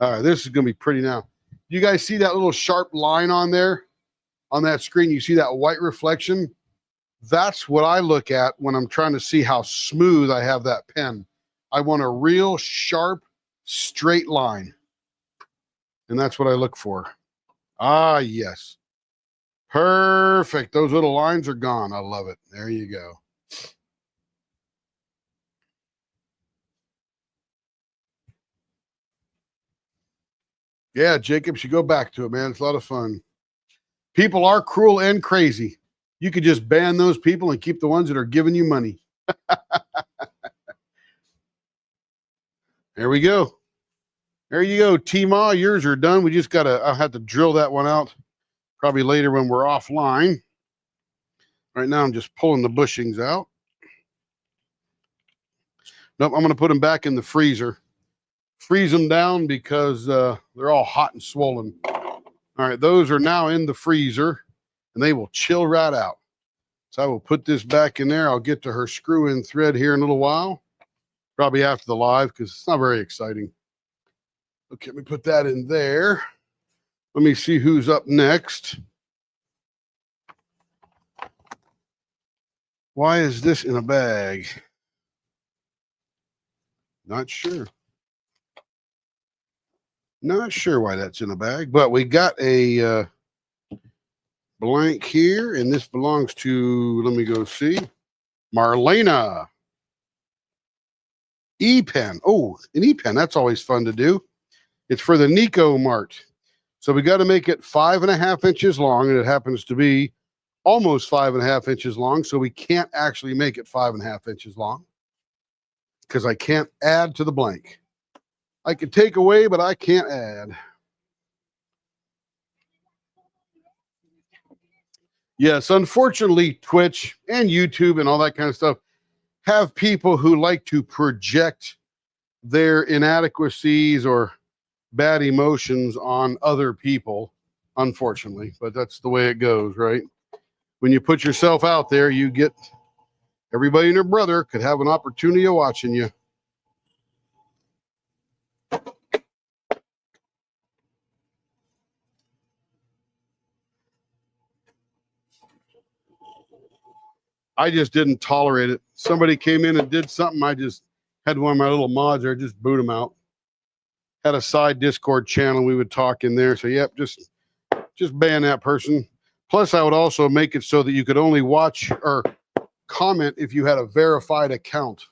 All right, this is going to be pretty now. You guys see that little sharp line on there? On that screen, you see that white reflection? That's what I look at when I'm trying to see how smooth I have that pen. I want a real sharp, straight line. And that's what I look for. Ah, yes. Perfect. Those little lines are gone. I love it. There you go. Yeah, Jacob, should go back to it, man. It's a lot of fun. People are cruel and crazy. You could just ban those people and keep the ones that are giving you money. There we go. There you go, T-Ma. Yours are done. We just I'll have to drill that one out probably later when we're offline. Right now, I'm just pulling the bushings out. Nope, I'm going to put them back in the freezer. Freeze them down because they're all hot and swollen. All right, those are now in the freezer, and they will chill right out. So I will put this back in there. I'll get to her screw-in thread here in a little while, probably after the live, because it's not very exciting. Okay, let me put that in there. Let me see who's up next. Why is this in a bag? Not sure. Not sure why that's in a bag, but we got a blank here, and this belongs to, let me go see, Marlena. E-pen. Oh, an E-pen. That's always fun to do. It's for the Nico Mart. So we got to make it 5.5 inches long, and it happens to be almost 5.5 inches long, so we can't actually make it 5.5 inches long because I can't add to the blank. I can take away, but I can't add. Yes, unfortunately, Twitch and YouTube and all that kind of stuff have people who like to project their inadequacies or bad emotions on other people, unfortunately. But that's the way it goes, right? When you put yourself out there, you get everybody and their brother could have an opportunity of watching you. I just didn't tolerate it. Somebody came in and did something. I just had one of my little mods there, just boot them out. had a side Discord channel. We would talk in there. So, yep, just ban that person. Plus, I would also make it so that you could only watch or comment if you had a verified account.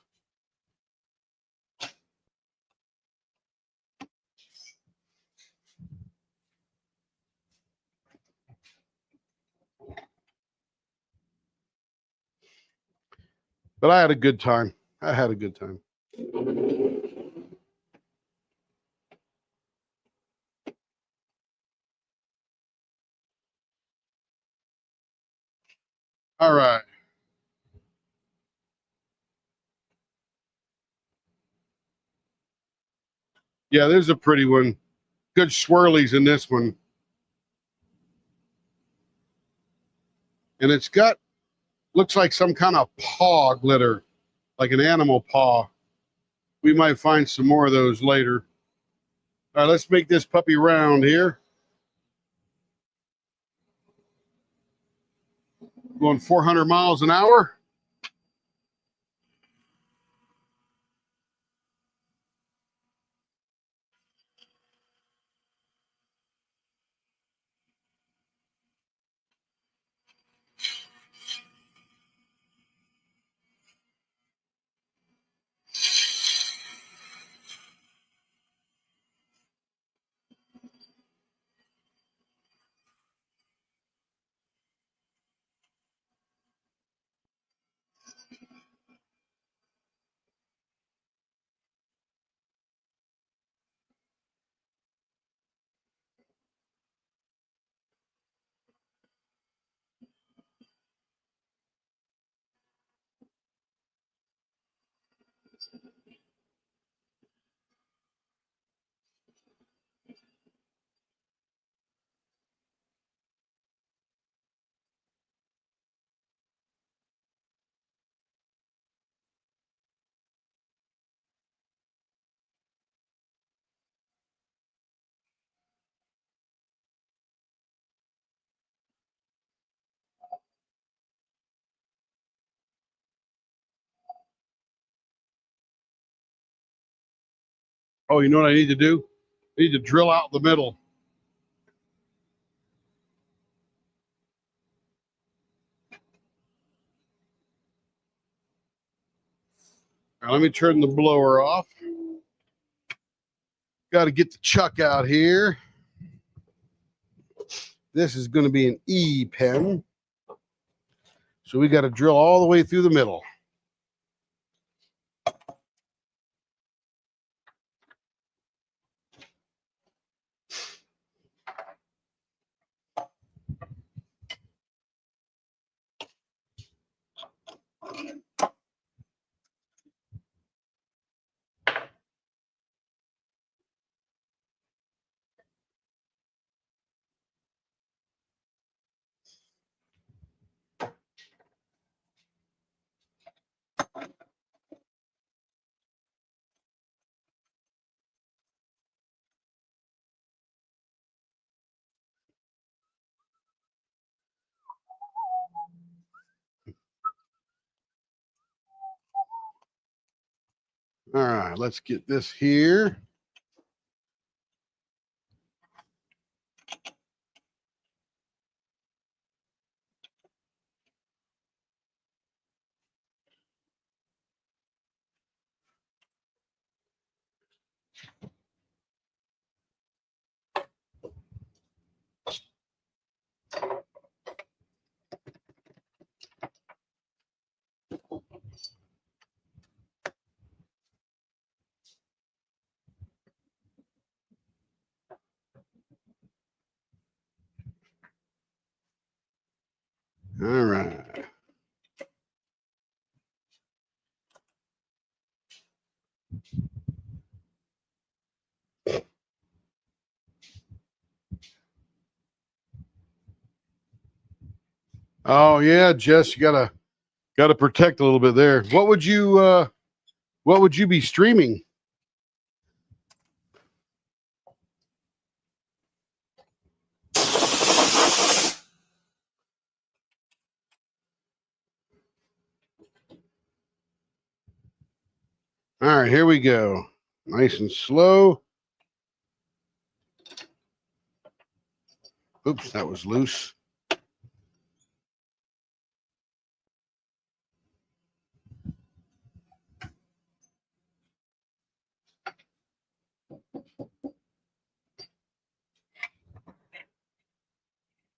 But I had a good time. I had a good time. All right. Yeah, there's a pretty one. Good swirlies in this one. And it's got, looks like some kind of paw glitter, like an animal paw. We might find some more of those later. All right, let's make this puppy round here. Going 400 miles an hour. Oh, you know what I need to do? I need to drill out the middle. All right, let me turn the blower off. Got to get the chuck out here. This is going to be an E pen. So we got to drill all the way through the middle. All right, let's get this here. All right. Oh yeah, Jess, you gotta protect a little bit there. What would you be streaming? All right, here we go. Nice and slow. Oops, that was loose.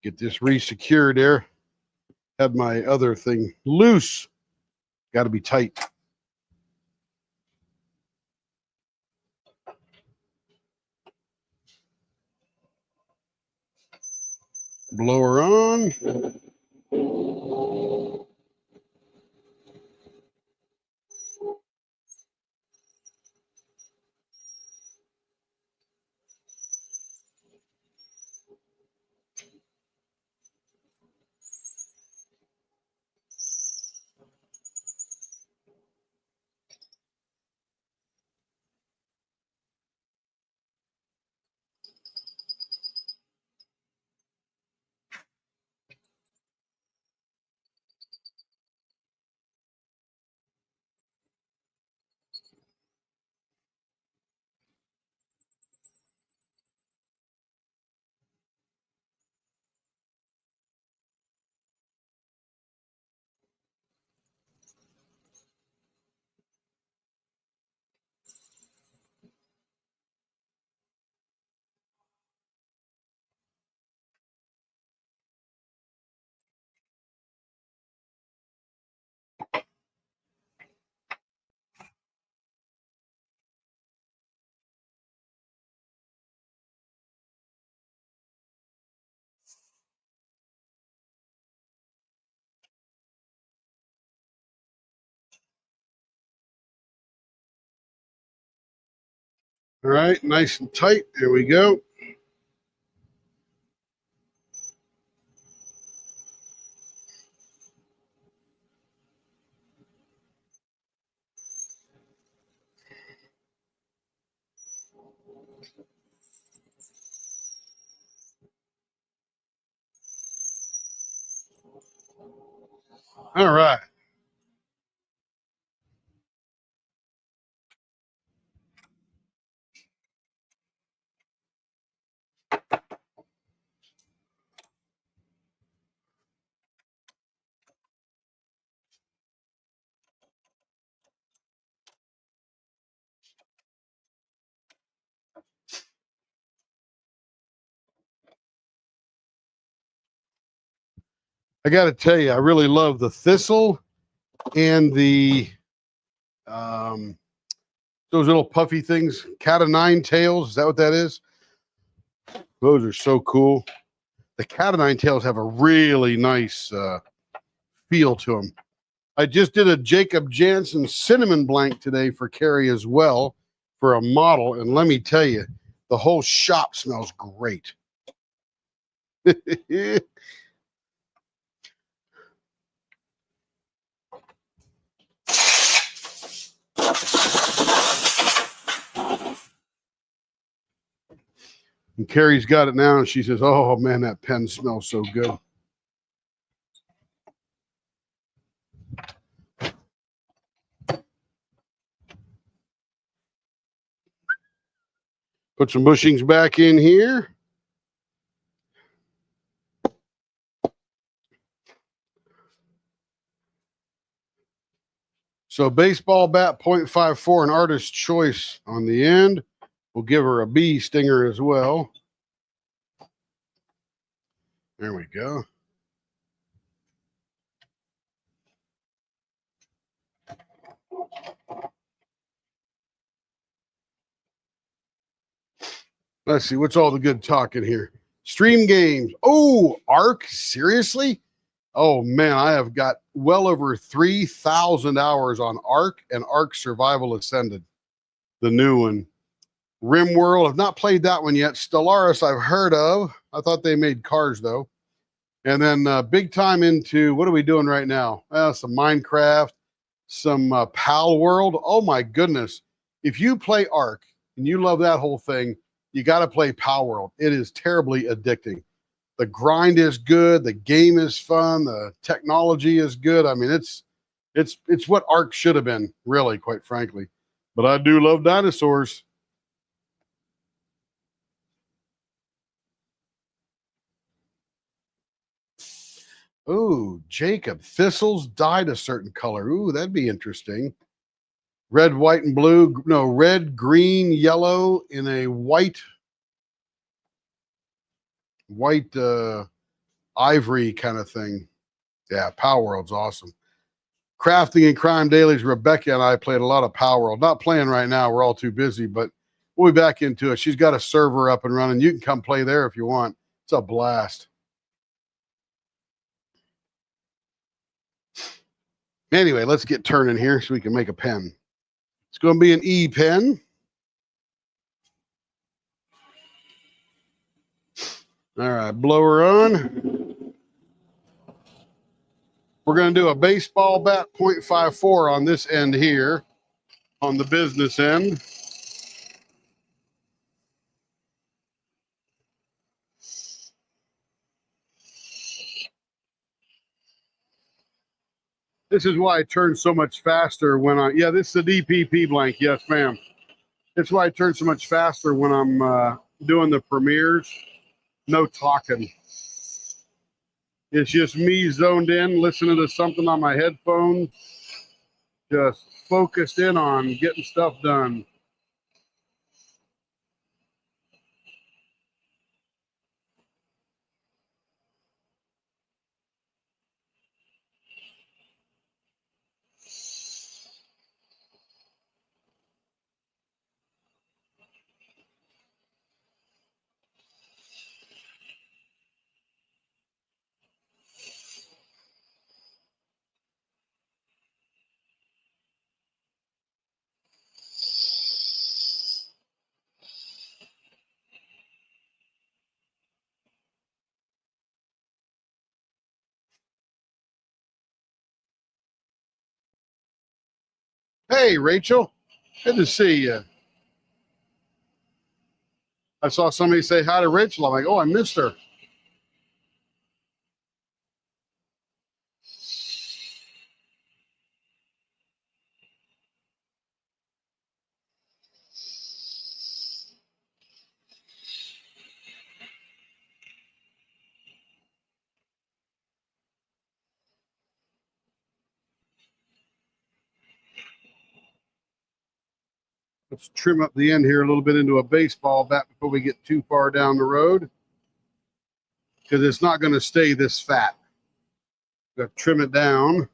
Get this re-secured there. Had my other thing loose. Got to be tight. Blower on. All right, nice and tight. There we go. All right. I got to tell you, I really love the thistle and the those little puffy things, cat of nine tails. Is that what that is? Those are so cool. The cat of nine tails have a really nice feel to them. I just did a Jacob Jansen cinnamon blank today for Carrie as well for a model. And let me tell you, the whole shop smells great. And Carrie's got it now, and she says, "Oh man, that pen smells so good." Put some bushings back in here. So baseball bat 0.54, an artist's choice on the end. We'll give her a bee stinger as well. There we go. Let's see, what's all the good talk in here? Stream games. Oh, Ark, seriously? Oh man, I have got well over 3,000 hours on Ark and Ark Survival Ascended, the new one. RimWorld, I've not played that one yet. Stellaris, I've heard of. I thought they made cars though. And then big time into, what are we doing right now? Some Minecraft, some Pal World. Oh my goodness. If you play Ark and you love that whole thing, you got to play Pal World. It is terribly addicting. The grind is good. The game is fun. The technology is good. I mean, it's what Ark should have been, really, quite frankly. But I do love dinosaurs. Ooh, Jacob. Thistles dyed a certain color. Ooh, that'd be interesting. Red, white, and blue. No, red, green, yellow in a white ivory kind of thing. Yeah, Power World's awesome. Crafting and Crime Dailies, Rebecca and I played a lot of Power World. Not playing right now. We're all too busy, but we'll be back into it. She's got a server up and running. You can come play there if you want. It's a blast. Anyway, let's get turning here so we can make a pen. It's going to be an E pen. All right, blower on. We're going to do a baseball bat 0.54 on this end here, on the business end. This is why I turn so much faster when yeah, this is a DPP blank. Yes, ma'am. That's why I turn so much faster when I'm doing the premieres. No talking. It's just me zoned in, listening to something on my headphones, just focused in on getting stuff done. Hey, Rachel. Good to see you. I saw somebody say hi to Rachel. I'm like, oh, I missed her. Let's trim up the end here a little bit into a baseball bat before we get too far down the road, because it's not going to stay this fat. Got to trim it down.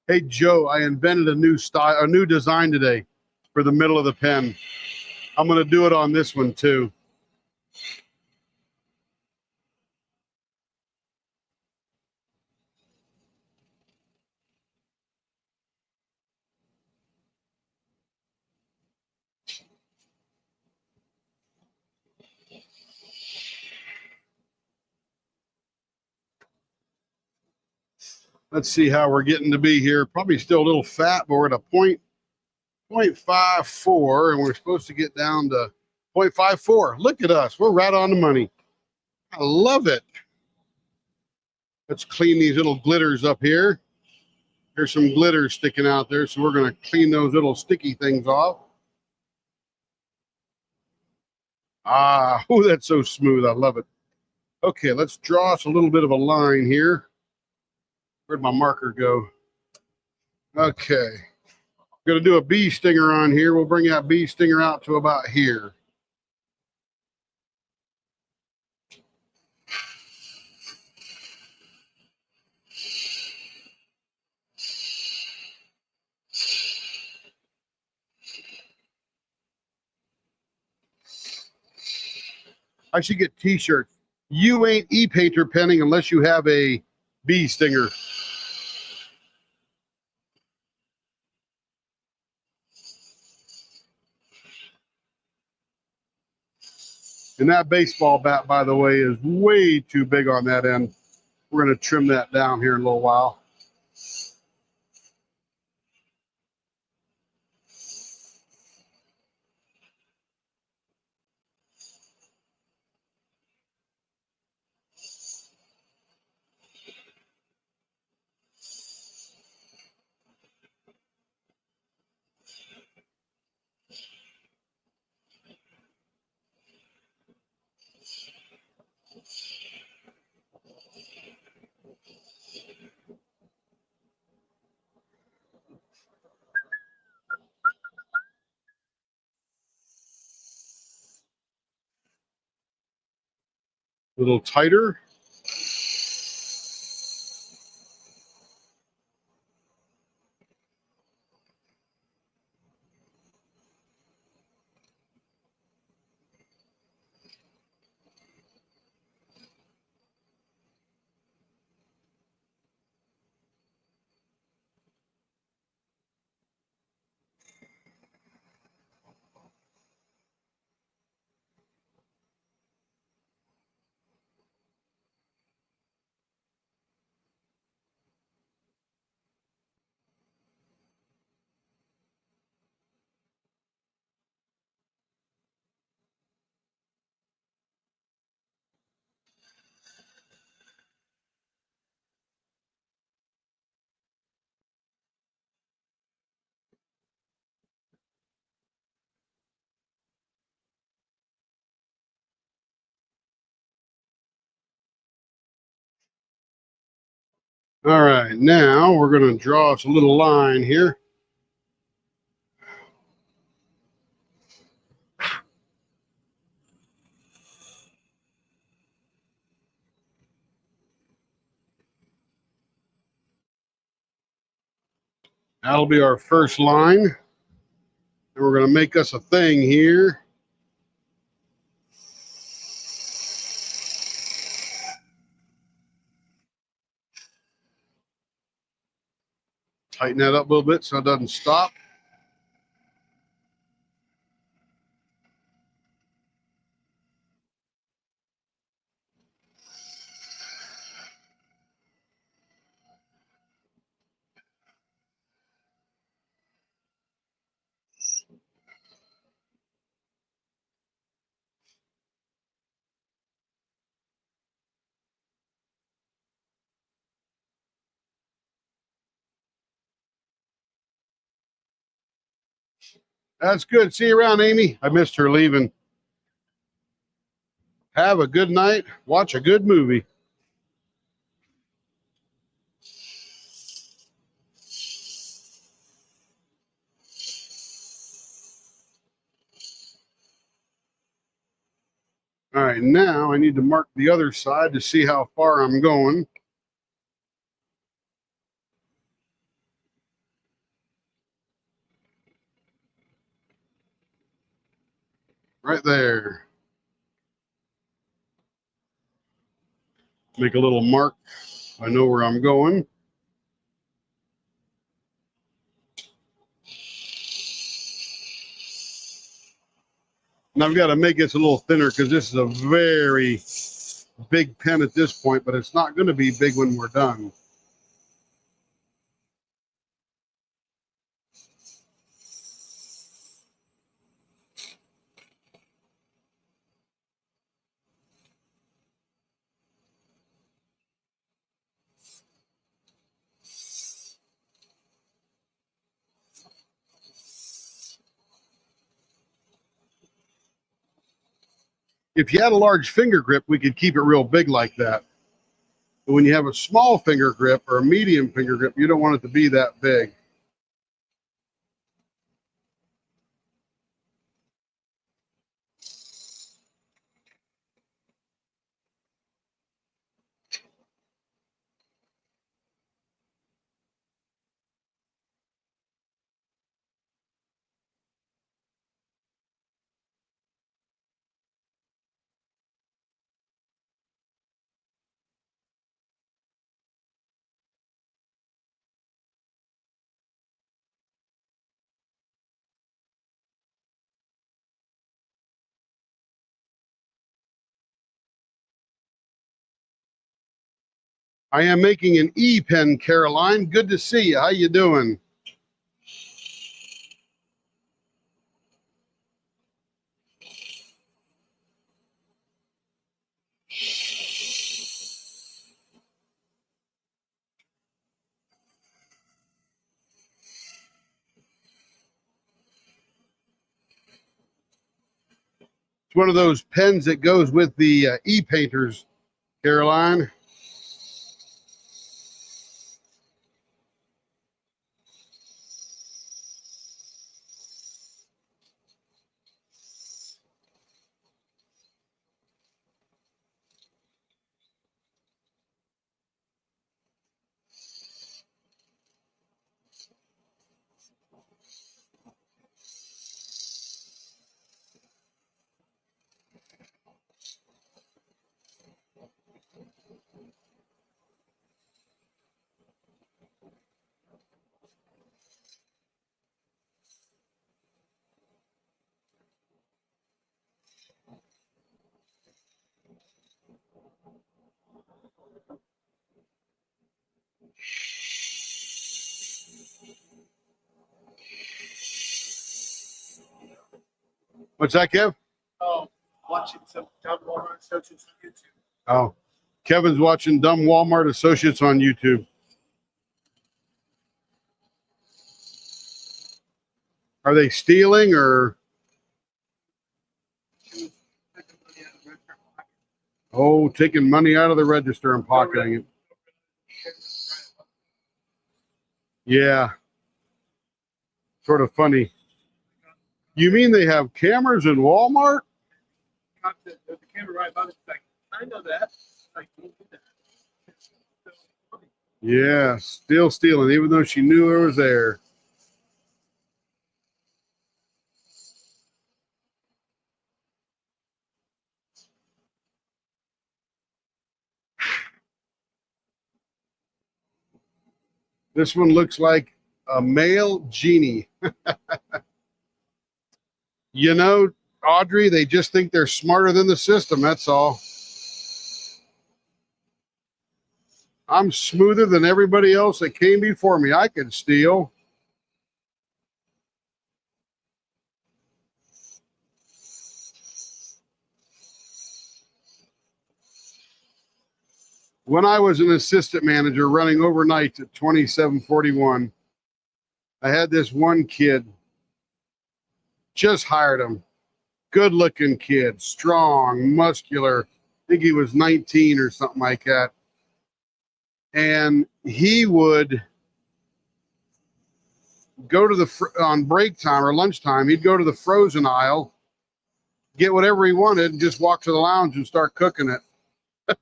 Hey, Joe, I invented a new style, a new design today for the middle of the pen. I'm going to do it on this one too. Let's see how we're getting to be here. Probably still a little fat, but we're at a 0.54, and we're supposed to get down to 0.54. Look at us. We're right on the money. I love it. Let's clean these little glitters up here. There's some glitters sticking out there, so we're going to clean those little sticky things off. Ah, oh, that's so smooth. I love it. Okay, let's draw us a little bit of a line here. Where'd my marker go? Okay. Going to do a bee stinger on here. We'll bring that bee stinger out to about here. I should get t-shirts. You ain't e-painter penning unless you have a bee stinger. And that baseball bat, by the way, is way too big on that end. We're going to trim that down here in a little while. A little tighter. All right, now we're going to draw us a little line here. That'll be our first line. And we're going to make us a thing here. Tighten that up a little bit so it doesn't stop. That's good. See you around, Amy. I missed her leaving. Have a good night. Watch a good movie. All right, now I need to mark the other side to see how far I'm going. Right there. Make a little mark. I know where I'm going. And I've got to make this a little thinner because this is a very big pen at this point, but it's not going to be big when we're done. If you had a large finger grip, we could keep it real big like that. But when you have a small finger grip or a medium finger grip, you don't want it to be that big. I am making an E-pen, Caroline. Good to see you. How you doing? It's one of those pens that goes with the e-painters, Caroline. What's that, Kev? Oh, watching some dumb Walmart associates on YouTube. Oh, Kevin's watching Dumb Walmart Associates on YouTube. Are they stealing or? Oh, taking money out of the register and pocketing it. Yeah. Sort of funny. You mean they have cameras in Walmart? There's a camera right above it. Like, I know that. Like, don't do that. Yeah, still stealing, even though she knew it was there. This one looks like a male genie. You know, Audrey, they just think they're smarter than the system, that's all. I'm smoother than everybody else that came before me. I could steal. When I was an assistant manager running overnights at 2741, I had this one kid, just hired him. Good looking kid, strong, muscular. I think he was 19 or something like that. And he would go to on break time or lunchtime, he'd go to the frozen aisle, get whatever he wanted, and just walk to the lounge and start cooking it.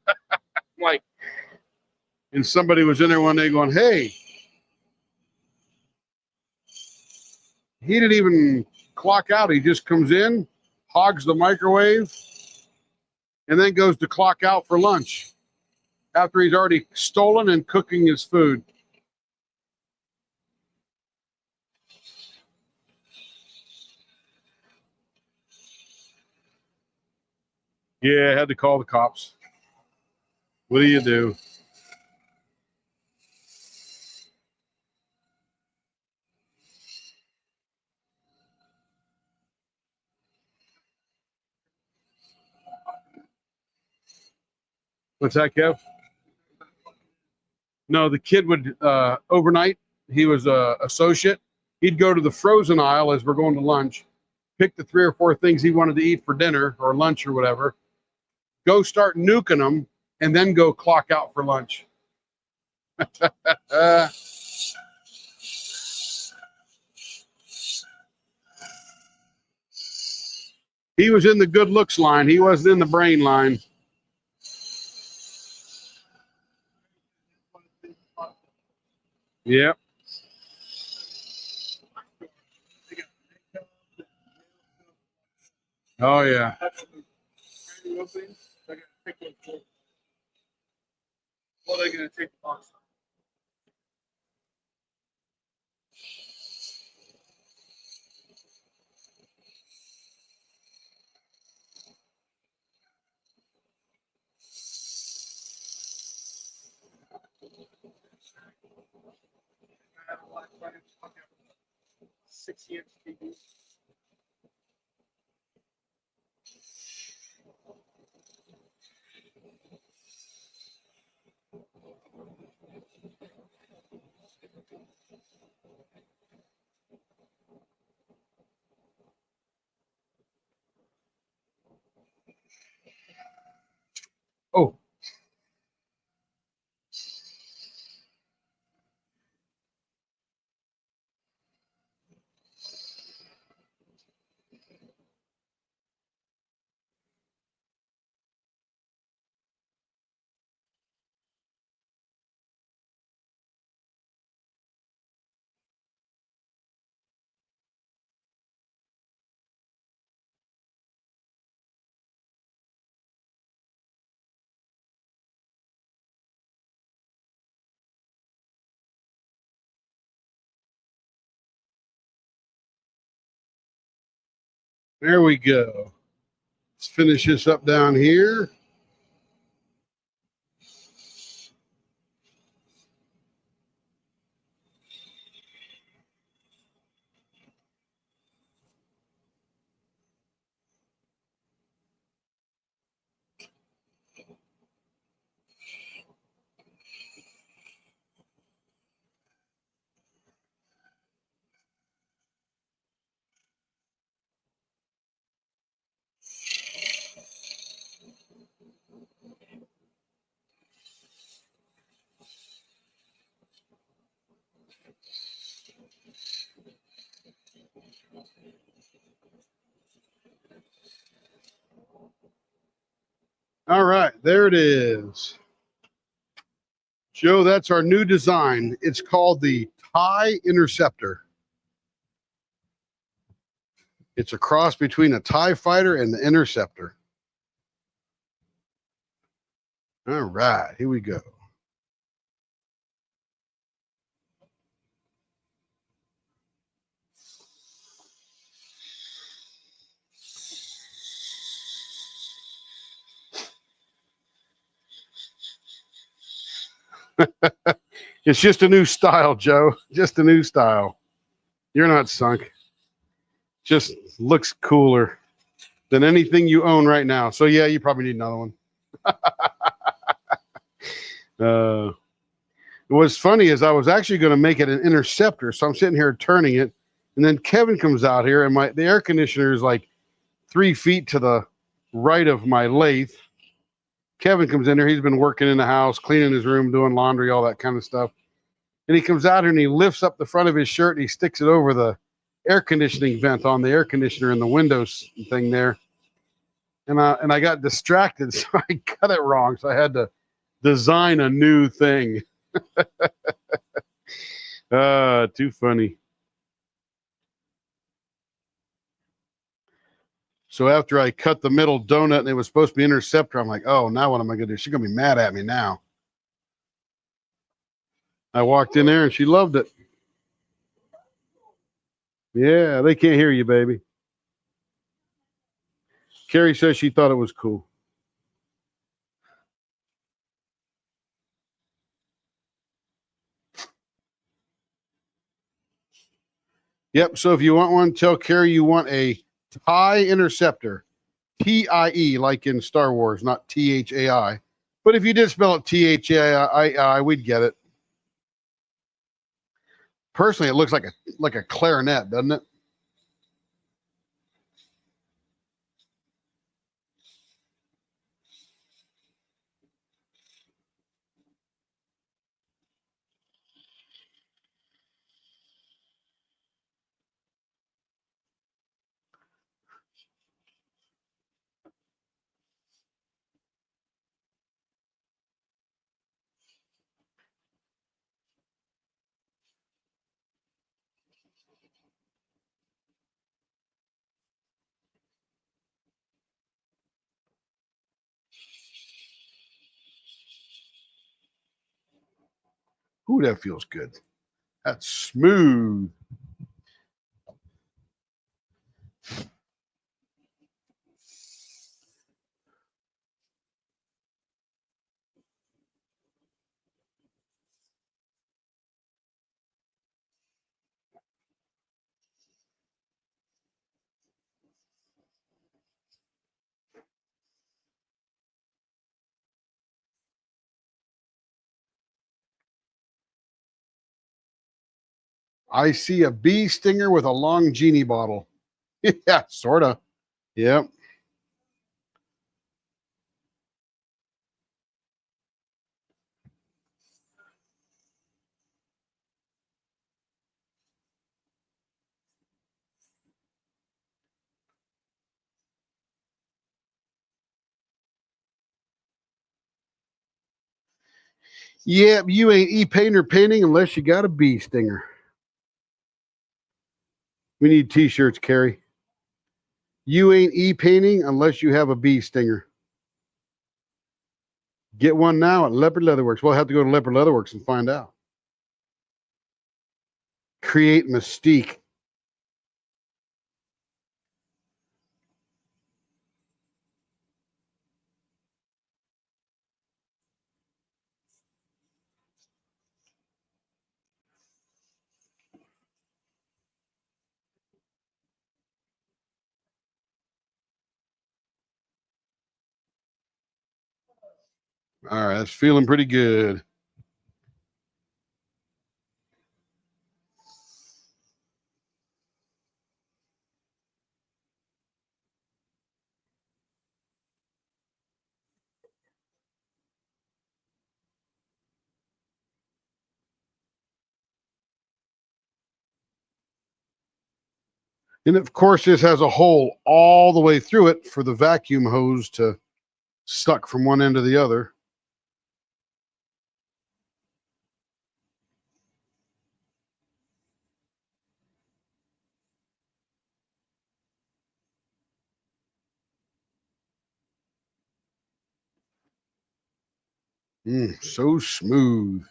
Like, and somebody was in there one day going, hey, he didn't even clock out. He just comes in, hogs the microwave, and then goes to clock out for lunch after he's already stolen and cooking his food. Yeah, I had to call the cops. What do you do? What's that, Kev? No, the kid would overnight. He was a associate. He'd go to the frozen aisle as we're going to lunch, pick the 3 or 4 things he wanted to eat for dinner or lunch or whatever, go start nuking them, and then go clock out for lunch. He was in the good looks line. He wasn't in the brain line. Yep. Oh, yeah. Well, they're going to take the box. 60-inch TV. Oh, there we go. Let's finish this up down here. All right, there it is. Joe, that's our new design. It's called the TIE Interceptor. It's a cross between a TIE fighter and the Interceptor. All right, here we go. It's just a new style, Joe. Just a new style. You're not sunk. Just looks cooler than anything you own right now. So yeah, you probably need another one. What's funny is I was actually going to make it an interceptor. So I'm sitting here turning it, and then Kevin comes out here, and the air conditioner is like 3 feet to the right of my lathe. Kevin comes in there. He's been working in the house, cleaning his room, doing laundry, all that kind of stuff. And he comes out here and he lifts up the front of his shirt and he sticks it over the air conditioning vent on the air conditioner in the windows thing there. And I got distracted, so I cut it wrong. So I had to design a new thing. Too funny. So after I cut the middle donut and it was supposed to be interceptor, I'm like, oh, now what am I going to do? She's going to be mad at me now. I walked in there and she loved it. Yeah, they can't hear you, baby. Carrie says she thought it was cool. Yep. So if you want one, tell Carrie you want a TIE Interceptor. TIE, like in Star Wars, not THAI. But if you did spell it THAI, we'd get it. Personally, it looks like a clarinet, doesn't it? Ooh, that feels good. That's smooth. I see a bee stinger with a long genie bottle. Yeah, sort of. Yep. Yep, you ain't e-painting or painting unless you got a bee stinger. We need t-shirts, Carrie. You ain't e-painting unless you have a bee stinger. Get one now at Leopard Leatherworks. We'll have to go to Leopard Leatherworks and find out. Create mystique. All right, that's feeling pretty good. And of course, this has a hole all the way through it for the vacuum hose to suck from one end to the other. So smooth.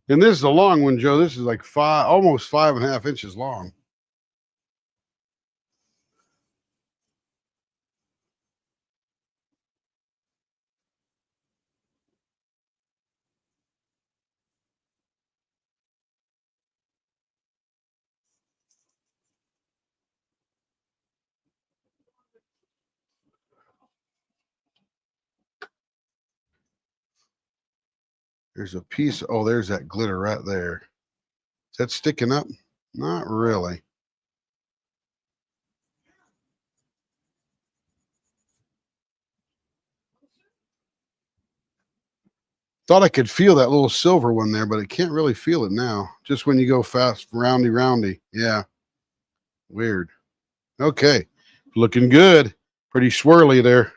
And this is a long one, Joe. This is like almost 5.5 inches long. There's a piece. Oh, there's that glitter right there. Is that sticking up? Not really. Thought I could feel that little silver one there, but I can't really feel it now. Just when you go fast, roundy. Yeah. Weird. Okay. Looking good. Pretty swirly there.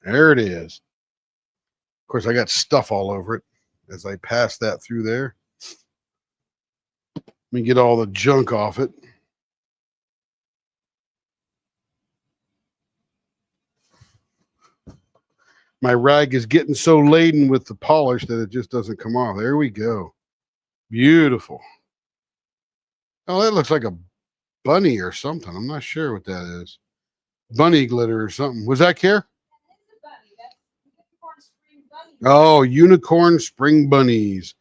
There it is. Of course, I got stuff all over it as I pass that through there. Let me get all the junk off it. My rag is getting so laden with the polish that it just doesn't come off. There we go. Beautiful. Oh, that looks like a bunny or something. I'm not sure what that is. Bunny glitter or something. Was that Care? Oh, unicorn spring bunnies.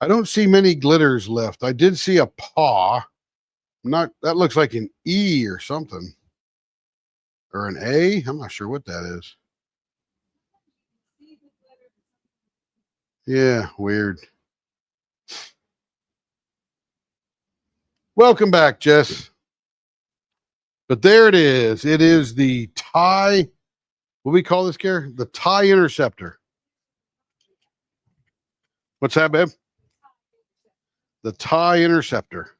I don't see many glitters left. I did see a paw. That looks like an E or something. Or an A. I'm not sure what that is. Yeah, weird. Welcome back, Jess. But there it is. It is the tie. What do we call this, Care? The tie interceptor. What's that, babe? The tie interceptor.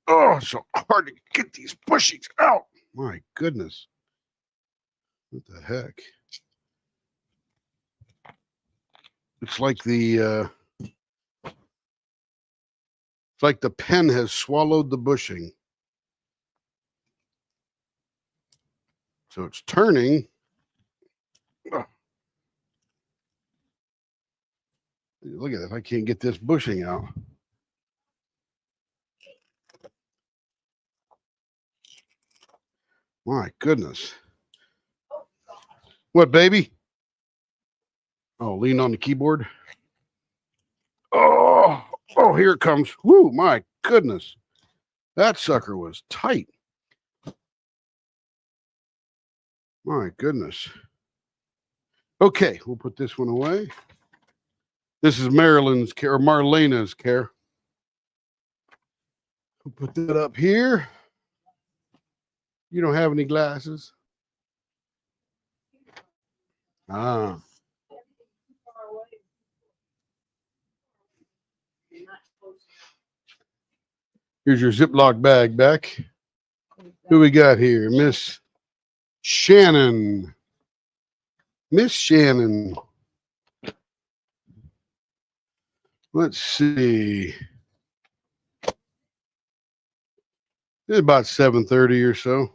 Oh, so hard to get these bushings out. My goodness. What the heck? It's like the pen has swallowed the bushing. So it's turning. Oh. Look at that. I can't get this bushing out. My goodness. What, baby? Oh, lean on the keyboard. Oh, here it comes. Woo, my goodness. That sucker was tight. My goodness. Okay, we'll put this one away. This is Marilyn's care, or Marlena's care. We'll put that up here. You don't have any glasses? Ah. Here's your Ziploc bag back. Who we got here? Miss Shannon. Miss Shannon. Let's see. It's about 7:30 or so.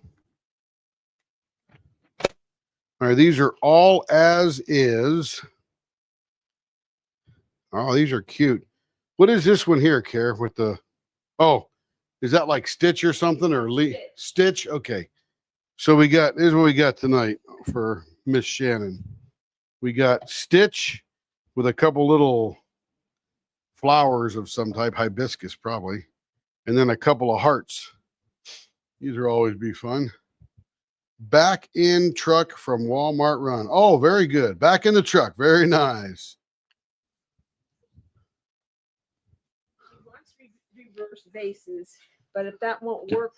All right, these are all as is. Oh, these are cute. What is this one here, Care? With the, oh, is that like Stitch or something, or Stitch? Okay. So here's what we got tonight for Miss Shannon. We got Stitch with a couple little flowers of some type, hibiscus probably, and then a couple of hearts. These will always be fun. Back in truck from Walmart Run. Oh, very good. Back in the truck. Very nice. She wants reverse bases, but if that won't work,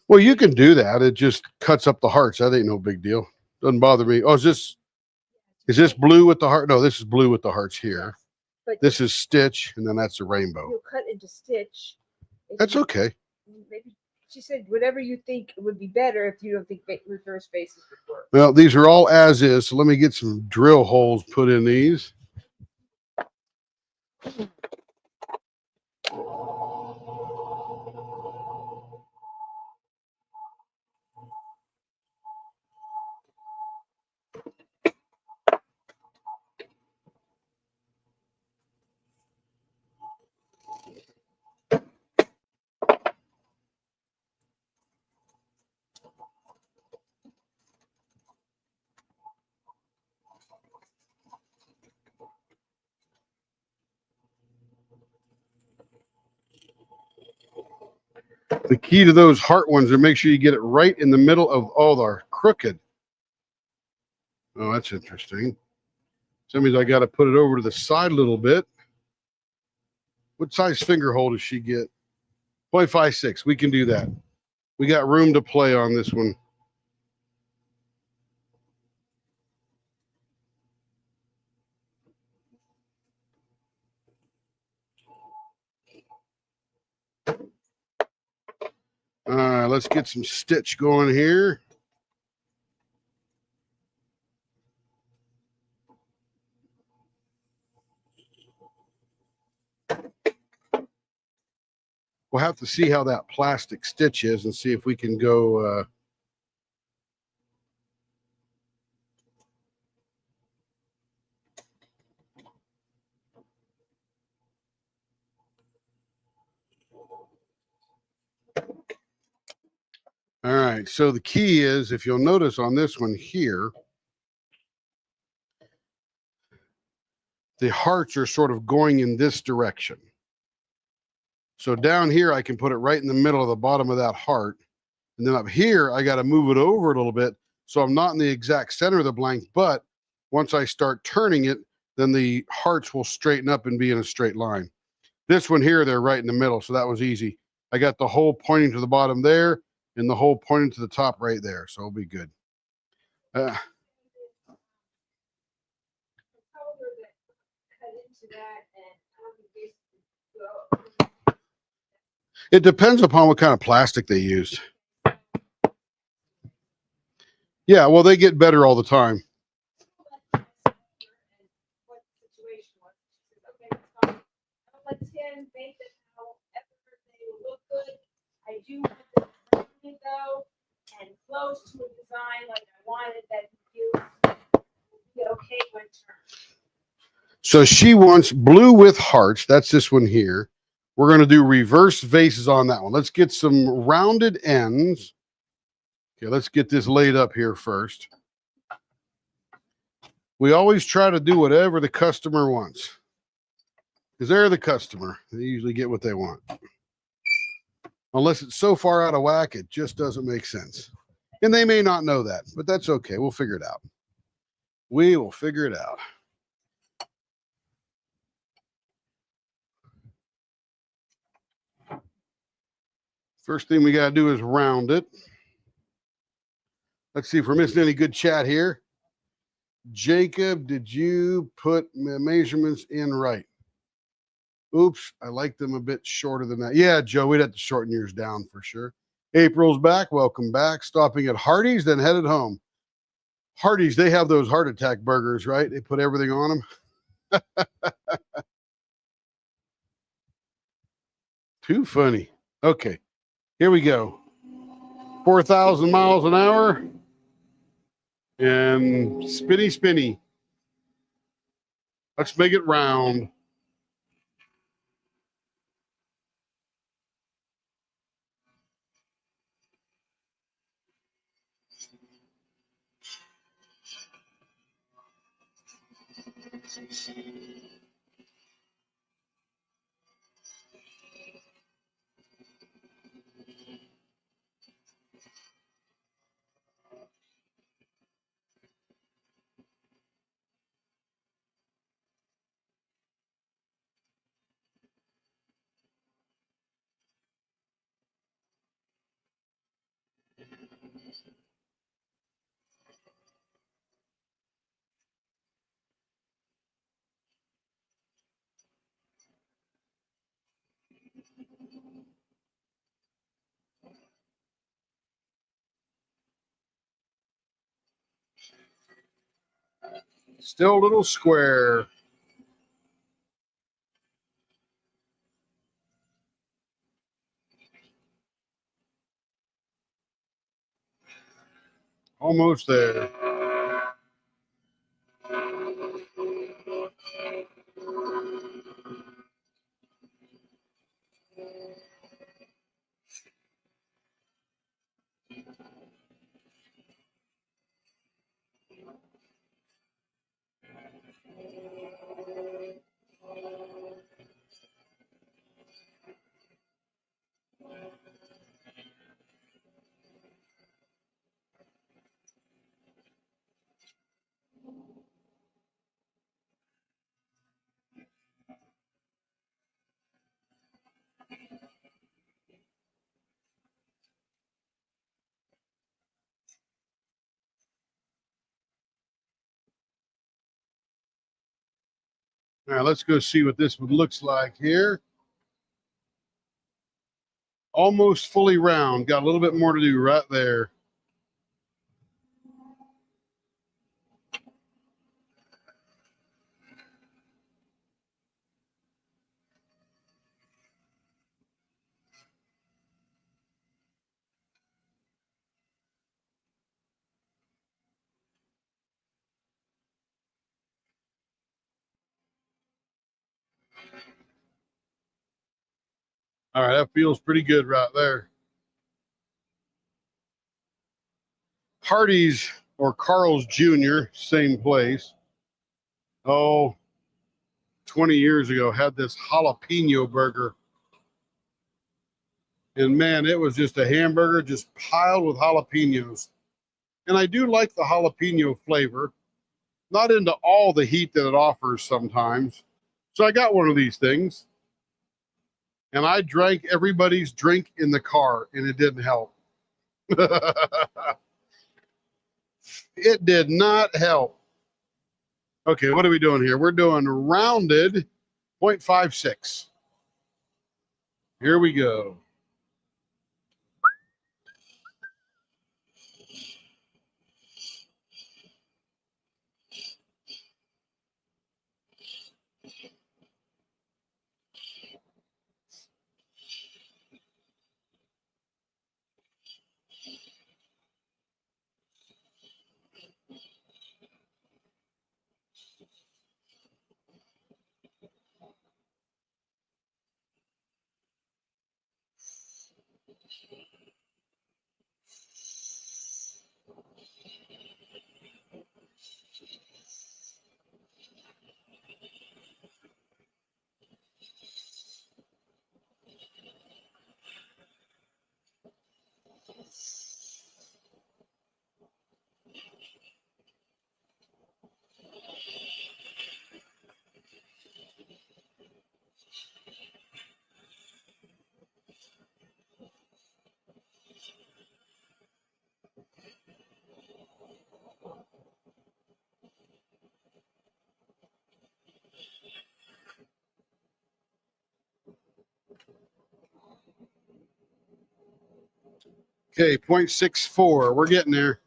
Well, you can do that. It just cuts up the hearts. That ain't no big deal. Doesn't bother me. Oh, is this blue with the heart? No, this is blue with the hearts here. But this is Stitch, and then that's a rainbow. You'll cut into Stitch. That's okay. Maybe she said whatever you think would be better if you don't think reverse bases would work. Well, these are all as is. So let me get some drill holes put in these. The key to those heart ones are make sure you get it right in the middle of, oh, they're crooked. Oh, that's interesting. So that means I got to put it over to the side a little bit. What size finger hole does she get? 0.56. We can do that. We got room to play on this one. All right, let's get some Stitch going here. We'll have to see how that plastic Stitch is and see if we can go all right, so the key is, if you'll notice on this one here, the hearts are sort of going in this direction. So down here, I can put it right in the middle of the bottom of that heart. And then up here, I got to move it over a little bit. So I'm not in the exact center of the blank, but once I start turning it, then the hearts will straighten up and be in a straight line. This one here, they're right in the middle, so that was easy. I got the hole pointing to the bottom there and the hole pointing to the top right there, so it'll be good. It depends upon what kind of plastic they used. Yeah, well, they get better all the time. Let's him make it however they look good. I do want them to go and close to a design like I wanted that you be okay when turned. So she wants blue with hearts. That's this one here. We're going to do reverse vases on that one. Let's get some rounded ends. Okay, let's get this laid up here first. We always try to do whatever the customer wants, because they're the customer. They usually get what they want. Unless it's so far out of whack, it just doesn't make sense. And they may not know that, but that's okay. We'll figure it out. We will figure it out. First thing we got to do is round it. Let's see if we're missing any good chat here. Jacob, did you put measurements in right? Oops, I like them a bit shorter than that. Yeah, Joe, we'd have to shorten yours down for sure. April's back. Welcome back. Stopping at Hardee's, then headed home. Hardee's, they have those heart attack burgers, right? They put everything on them. Too funny. Okay, here we go. 4,000 miles an hour. And spinny, spinny. Let's make it round. Still a little square. Almost there. Now let's go see what this one looks like here. Almost fully round. Got a little bit more to do right there. All right, that feels pretty good right there. Hardee's or Carl's Jr., same place. Oh, 20 years ago, had this jalapeno burger. And man, it was just a hamburger just piled with jalapenos. And I do like the jalapeno flavor. Not into all the heat that it offers sometimes. So I got one of these things. And I drank everybody's drink in the car, and it didn't help. It did not help. Okay, what are we doing here? We're doing rounded 0.56. Here we go. Okay, 0.64. We're getting there.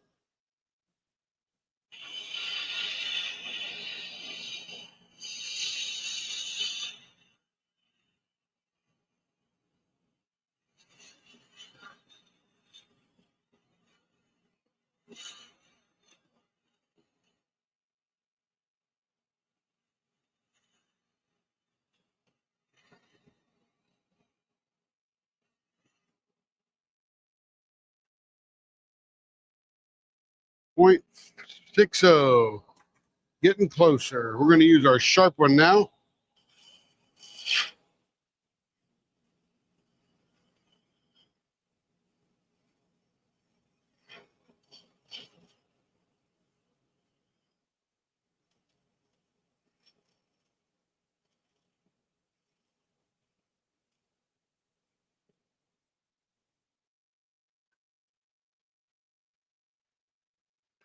Point 0.60. Getting closer. We're going to use our sharp one now.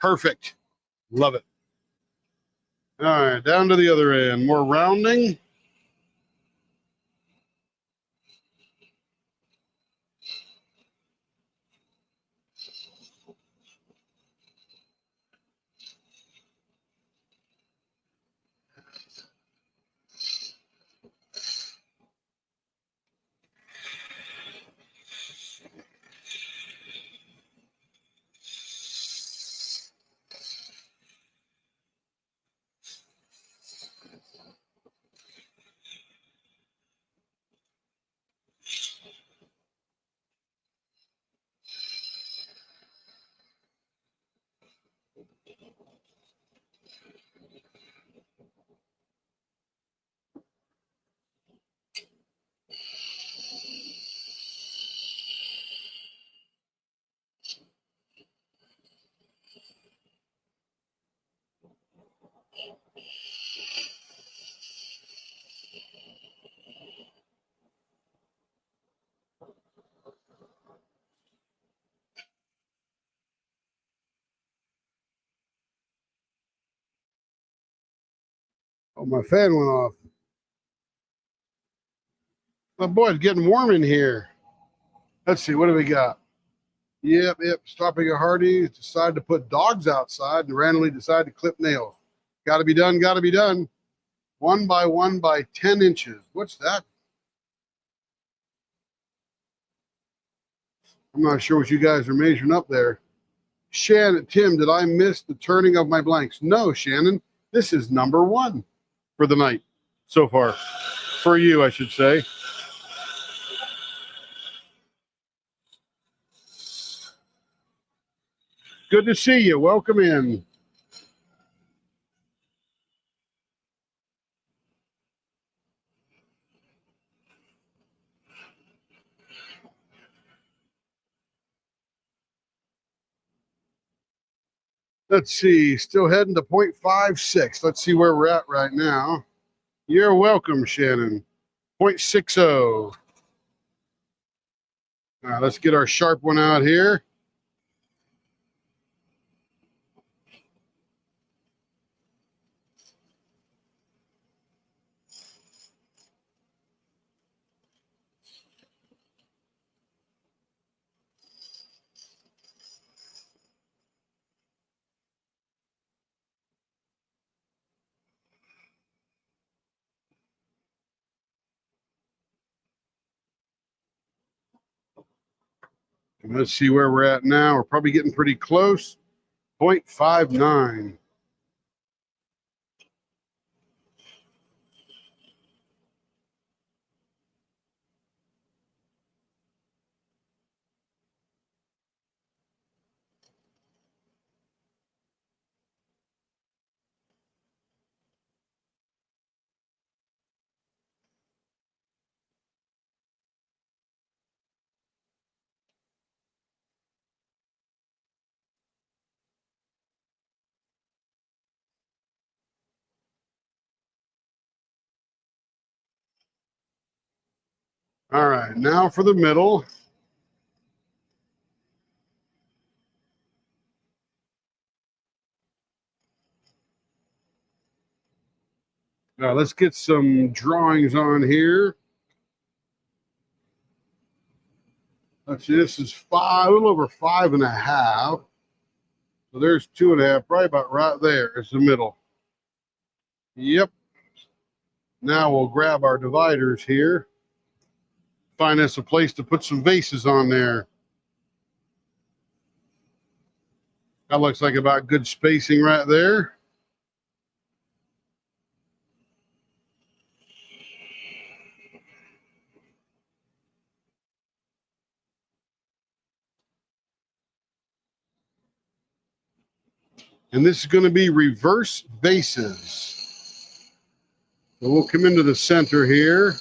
Perfect. Love it. All right, down to the other end. More rounding. Oh, my fan went off. Oh, boy, it's getting warm in here. Let's see, what do we got? Yep. Stopping a Hardy. Decided to put dogs outside and randomly decided to clip nails. Got to be done. Got to be done. 1 by 1 by 10 inches. What's that? I'm not sure what you guys are measuring up there. Shannon, Tim, did I miss the turning of my blanks? No, Shannon. This is number 1 for the night so far. For you, I should say. Good to see you. Welcome in. Let's see. Still heading to 0.56. Let's see where we're at right now. You're welcome, Shannon. 0.60. All right, let's get our sharp one out here. And let's see where we're at now. We're probably getting pretty close. 0.59. All right, now for the middle. Now let's get some drawings on here. Let's see, this is a little over 5.5. So there's 2.5, probably about right there. It's the middle. Yep. Now we'll grab our dividers here. Find us a place to put some vases on there. That looks like about good spacing right there. And this is going to be reverse vases. So we'll come into the center here.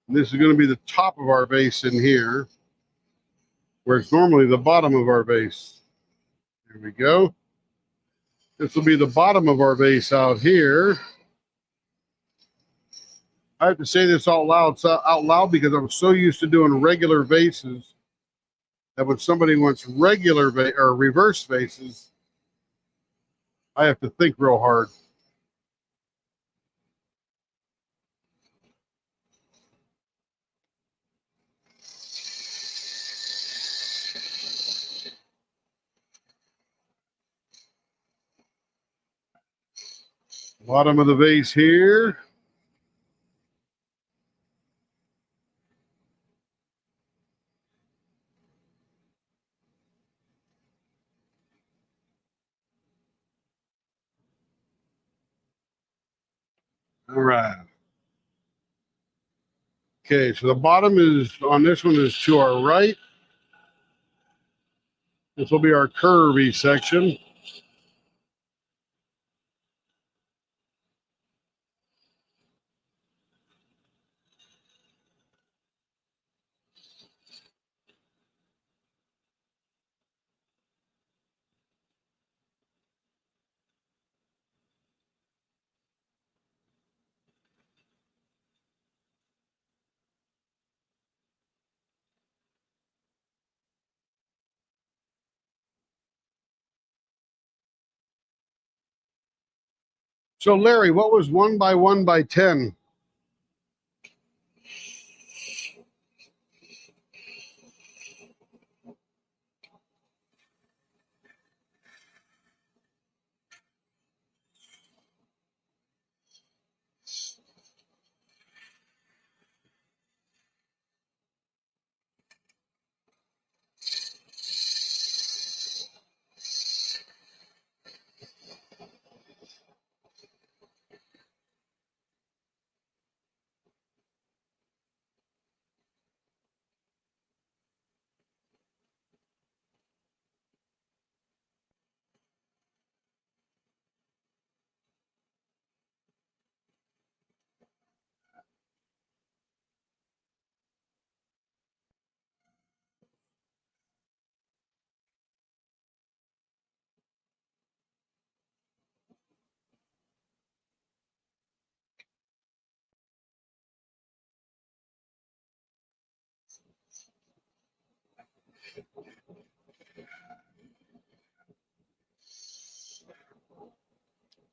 This is going to be the top of our vase in here, where it's normally the bottom of our vase. There we go. This will be the bottom of our vase out here. I have to say this out loud because I'm so used to doing regular vases that when somebody wants regular or reverse vases, I have to think real hard. Bottom of the vase here. All right. Okay, so the bottom is on this one is to our right. This will be our curvy section. So Larry, what was 1 by 1 by 10?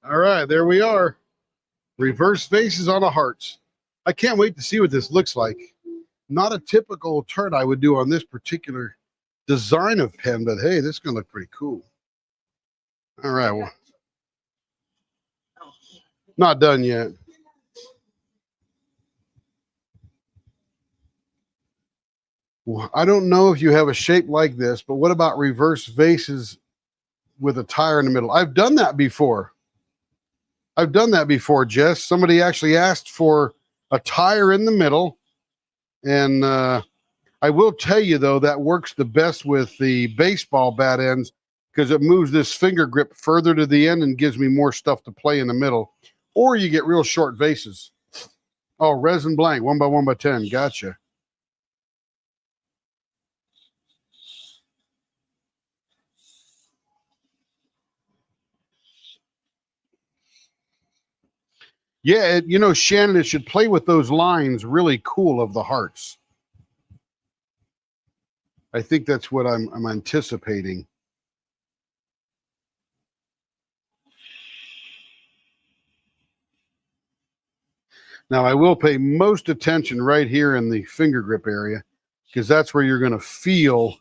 All right, there we are. Reverse faces on the hearts. I can't wait to see what this looks like. Not a typical turn I would do on this particular design of pen, but hey, this is going to look pretty cool. All right, well, not done yet. Well, I don't know if you have a shape like this, but what about reverse vases with a tire in the middle? I've done that before. Jess. Somebody actually asked for a tire in the middle. And I will tell you, though, that works the best with the baseball bat ends because it moves this finger grip further to the end and gives me more stuff to play in the middle. Or you get real short vases. Oh, resin blank, 1 by 1 by 10. Gotcha. Yeah, you know, Shannon, it should play with those lines really cool of the hearts. I think that's what I'm anticipating. Now, I will pay most attention right here in the finger grip area because that's where you're going to feel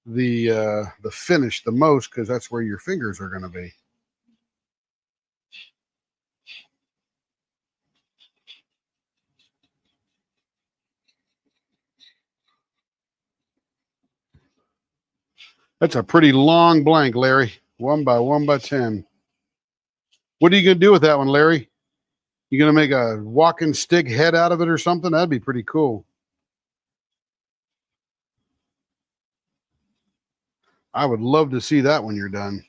the finish the most because that's where your fingers are going to be. That's a pretty long blank, Larry. 1 by 1 by 10. What are you going to do with that one, Larry? You going to make a walking stick head out of it or something? That'd be pretty cool. I would love to see that when you're done.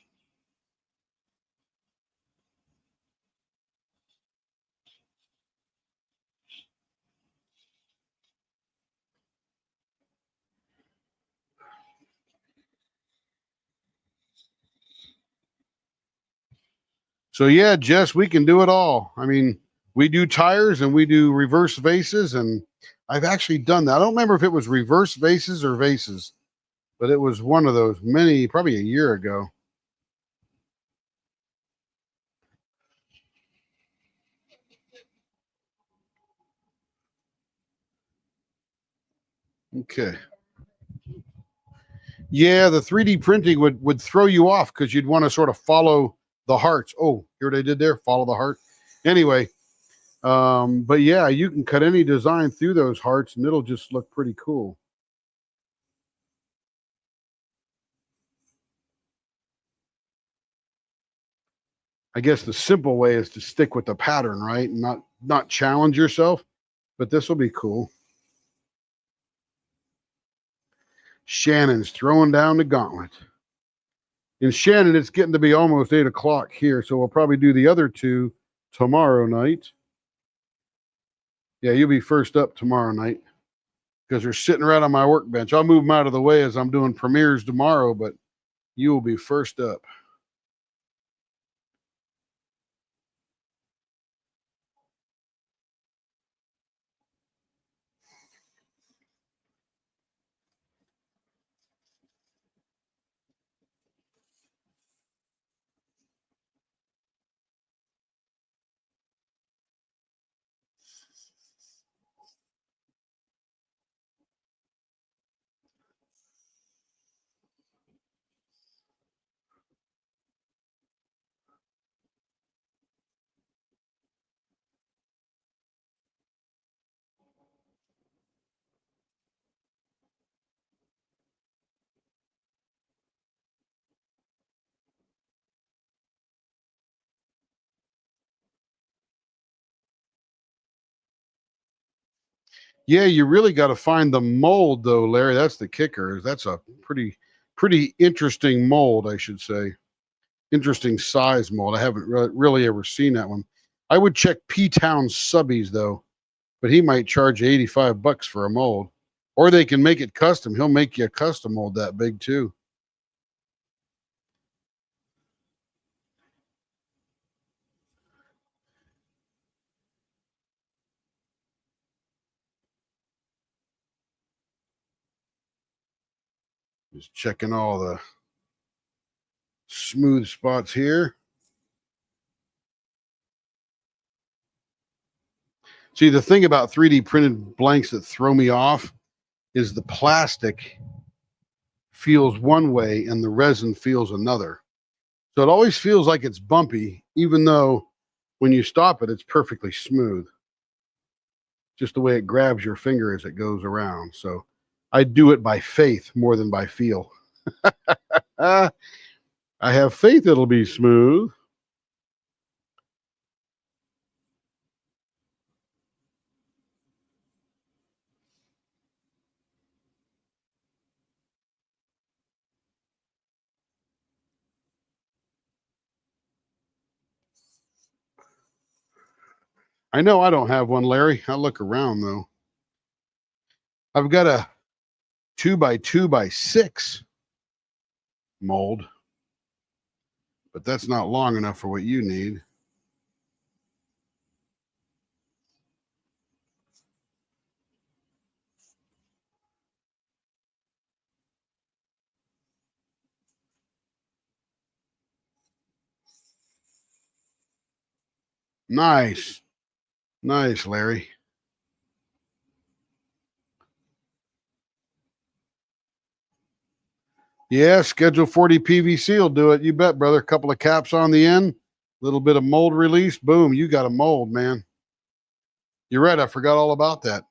So yeah, Jess, we can do it all. I mean, we do tires and we do reverse vases, and I've actually done that. I don't remember if it was reverse vases or vases, but it was one of those probably a year ago. Okay. Yeah, the 3D printing would throw you off because you'd want to sort of follow the hearts. Oh, hear what I did there? Follow the heart. Anyway, but yeah, you can cut any design through those hearts and it'll just look pretty cool. I guess the simple way is to stick with the pattern, right? And not challenge yourself, but this will be cool. Shannon's throwing down the gauntlet. In Shannon, it's getting to be almost 8 o'clock here, so we'll probably do the other two tomorrow night. Yeah, you'll be first up tomorrow night because they're sitting right on my workbench. I'll move them out of the way as I'm doing premieres tomorrow, but you will be first up. Yeah, you really got to find the mold, though, Larry. That's the kicker. That's a pretty interesting mold, I should say. Interesting size mold. I haven't really ever seen that one. I would check P-Town Subbies, though, but he might charge $85 for a mold. Or they can make it custom. He'll make you a custom mold that big, too. Just checking all the smooth spots here. See, the thing about 3D printed blanks that throw me off is the plastic feels one way and the resin feels another. So it always feels like it's bumpy, even though when you stop it, it's perfectly smooth. Just the way it grabs your finger as it goes around. So I do it by faith more than by feel. I have faith it'll be smooth. I know I don't have one, Larry. I'll look around though. I've got a 2x2x6 mold, but that's not long enough for what you need. Nice. Nice, Larry. Yeah, Schedule 40 PVC will do it. You bet, brother. A couple of caps on the end, a little bit of mold release. Boom, you got a mold, man. You're right. I forgot all about that.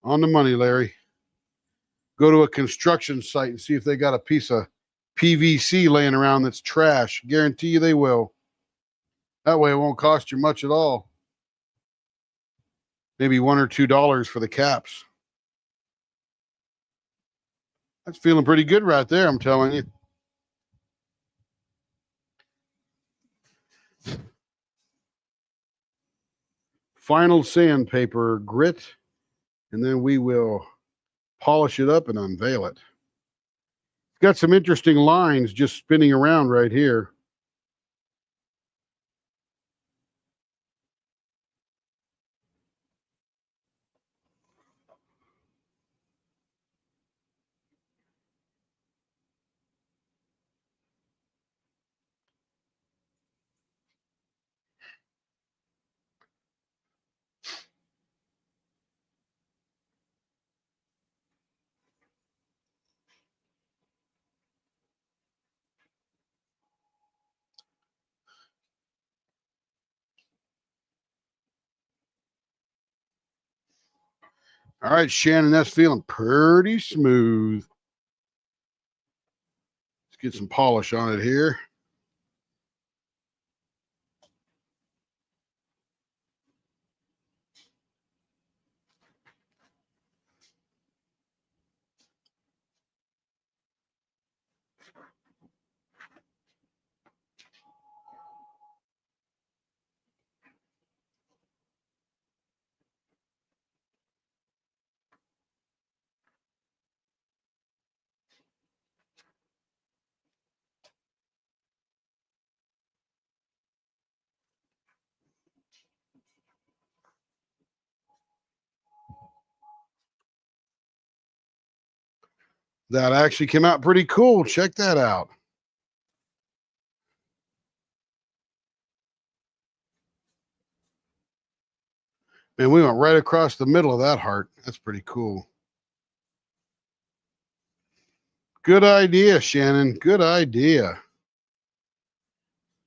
On the money, Larry. Go to a construction site and see if they got a piece of PVC laying around that's trash. Guarantee you they will. That way it won't cost you much at all. Maybe $1 or $2 for the caps. That's feeling pretty good right there, I'm telling you. Final sandpaper grit, and then we will polish it up and unveil it. It's got some interesting lines just spinning around right here. All right, Shannon, that's feeling pretty smooth. Let's get some polish on it here. That actually came out pretty cool. Check that out. Man, we went right across the middle of that heart. That's pretty cool. Good idea, Shannon. Good idea.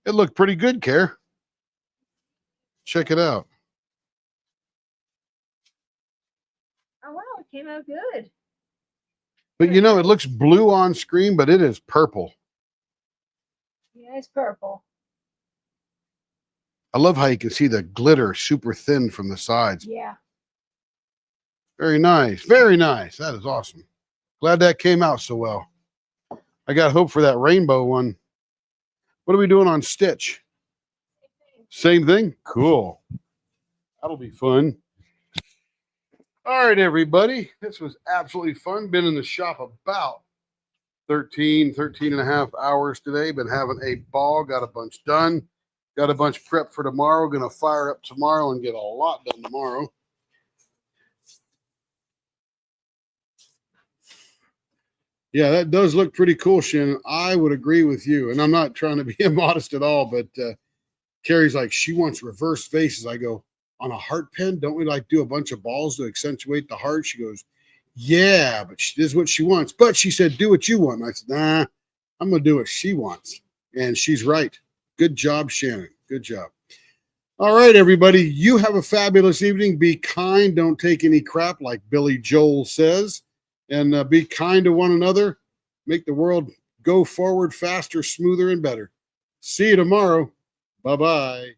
It looked pretty good, Care. Check it out. Oh, wow, it came out good. But you know, it looks blue on screen, but it is purple. Yeah, it's purple. I love how you can see the glitter super thin from the sides. Yeah. Very nice. Very nice. That is awesome. Glad that came out so well. I got hope for that rainbow one. What are we doing on Stitch? Same thing? Cool. That'll be fun. All right, everybody. This was absolutely fun. Been in the shop about 13 and a half hours today. Been having a ball. Got a bunch done. Got a bunch prepped for tomorrow. Going to fire up tomorrow and get a lot done tomorrow. Yeah, that does look pretty cool, Shannon. I would agree with you. And I'm not trying to be immodest at all, but Carrie's like, she wants reverse faces. I go, on a heart pen, don't we like do a bunch of balls to accentuate the heart? She goes, yeah, but this is what she wants. But she said, do what you want. And I said, nah, I'm going to do what she wants. And she's right. Good job, Shannon. Good job. All right, everybody. You have a fabulous evening. Be kind. Don't take any crap, like Billy Joel says. And be kind to one another. Make the world go forward faster, smoother, and better. See you tomorrow. Bye-bye.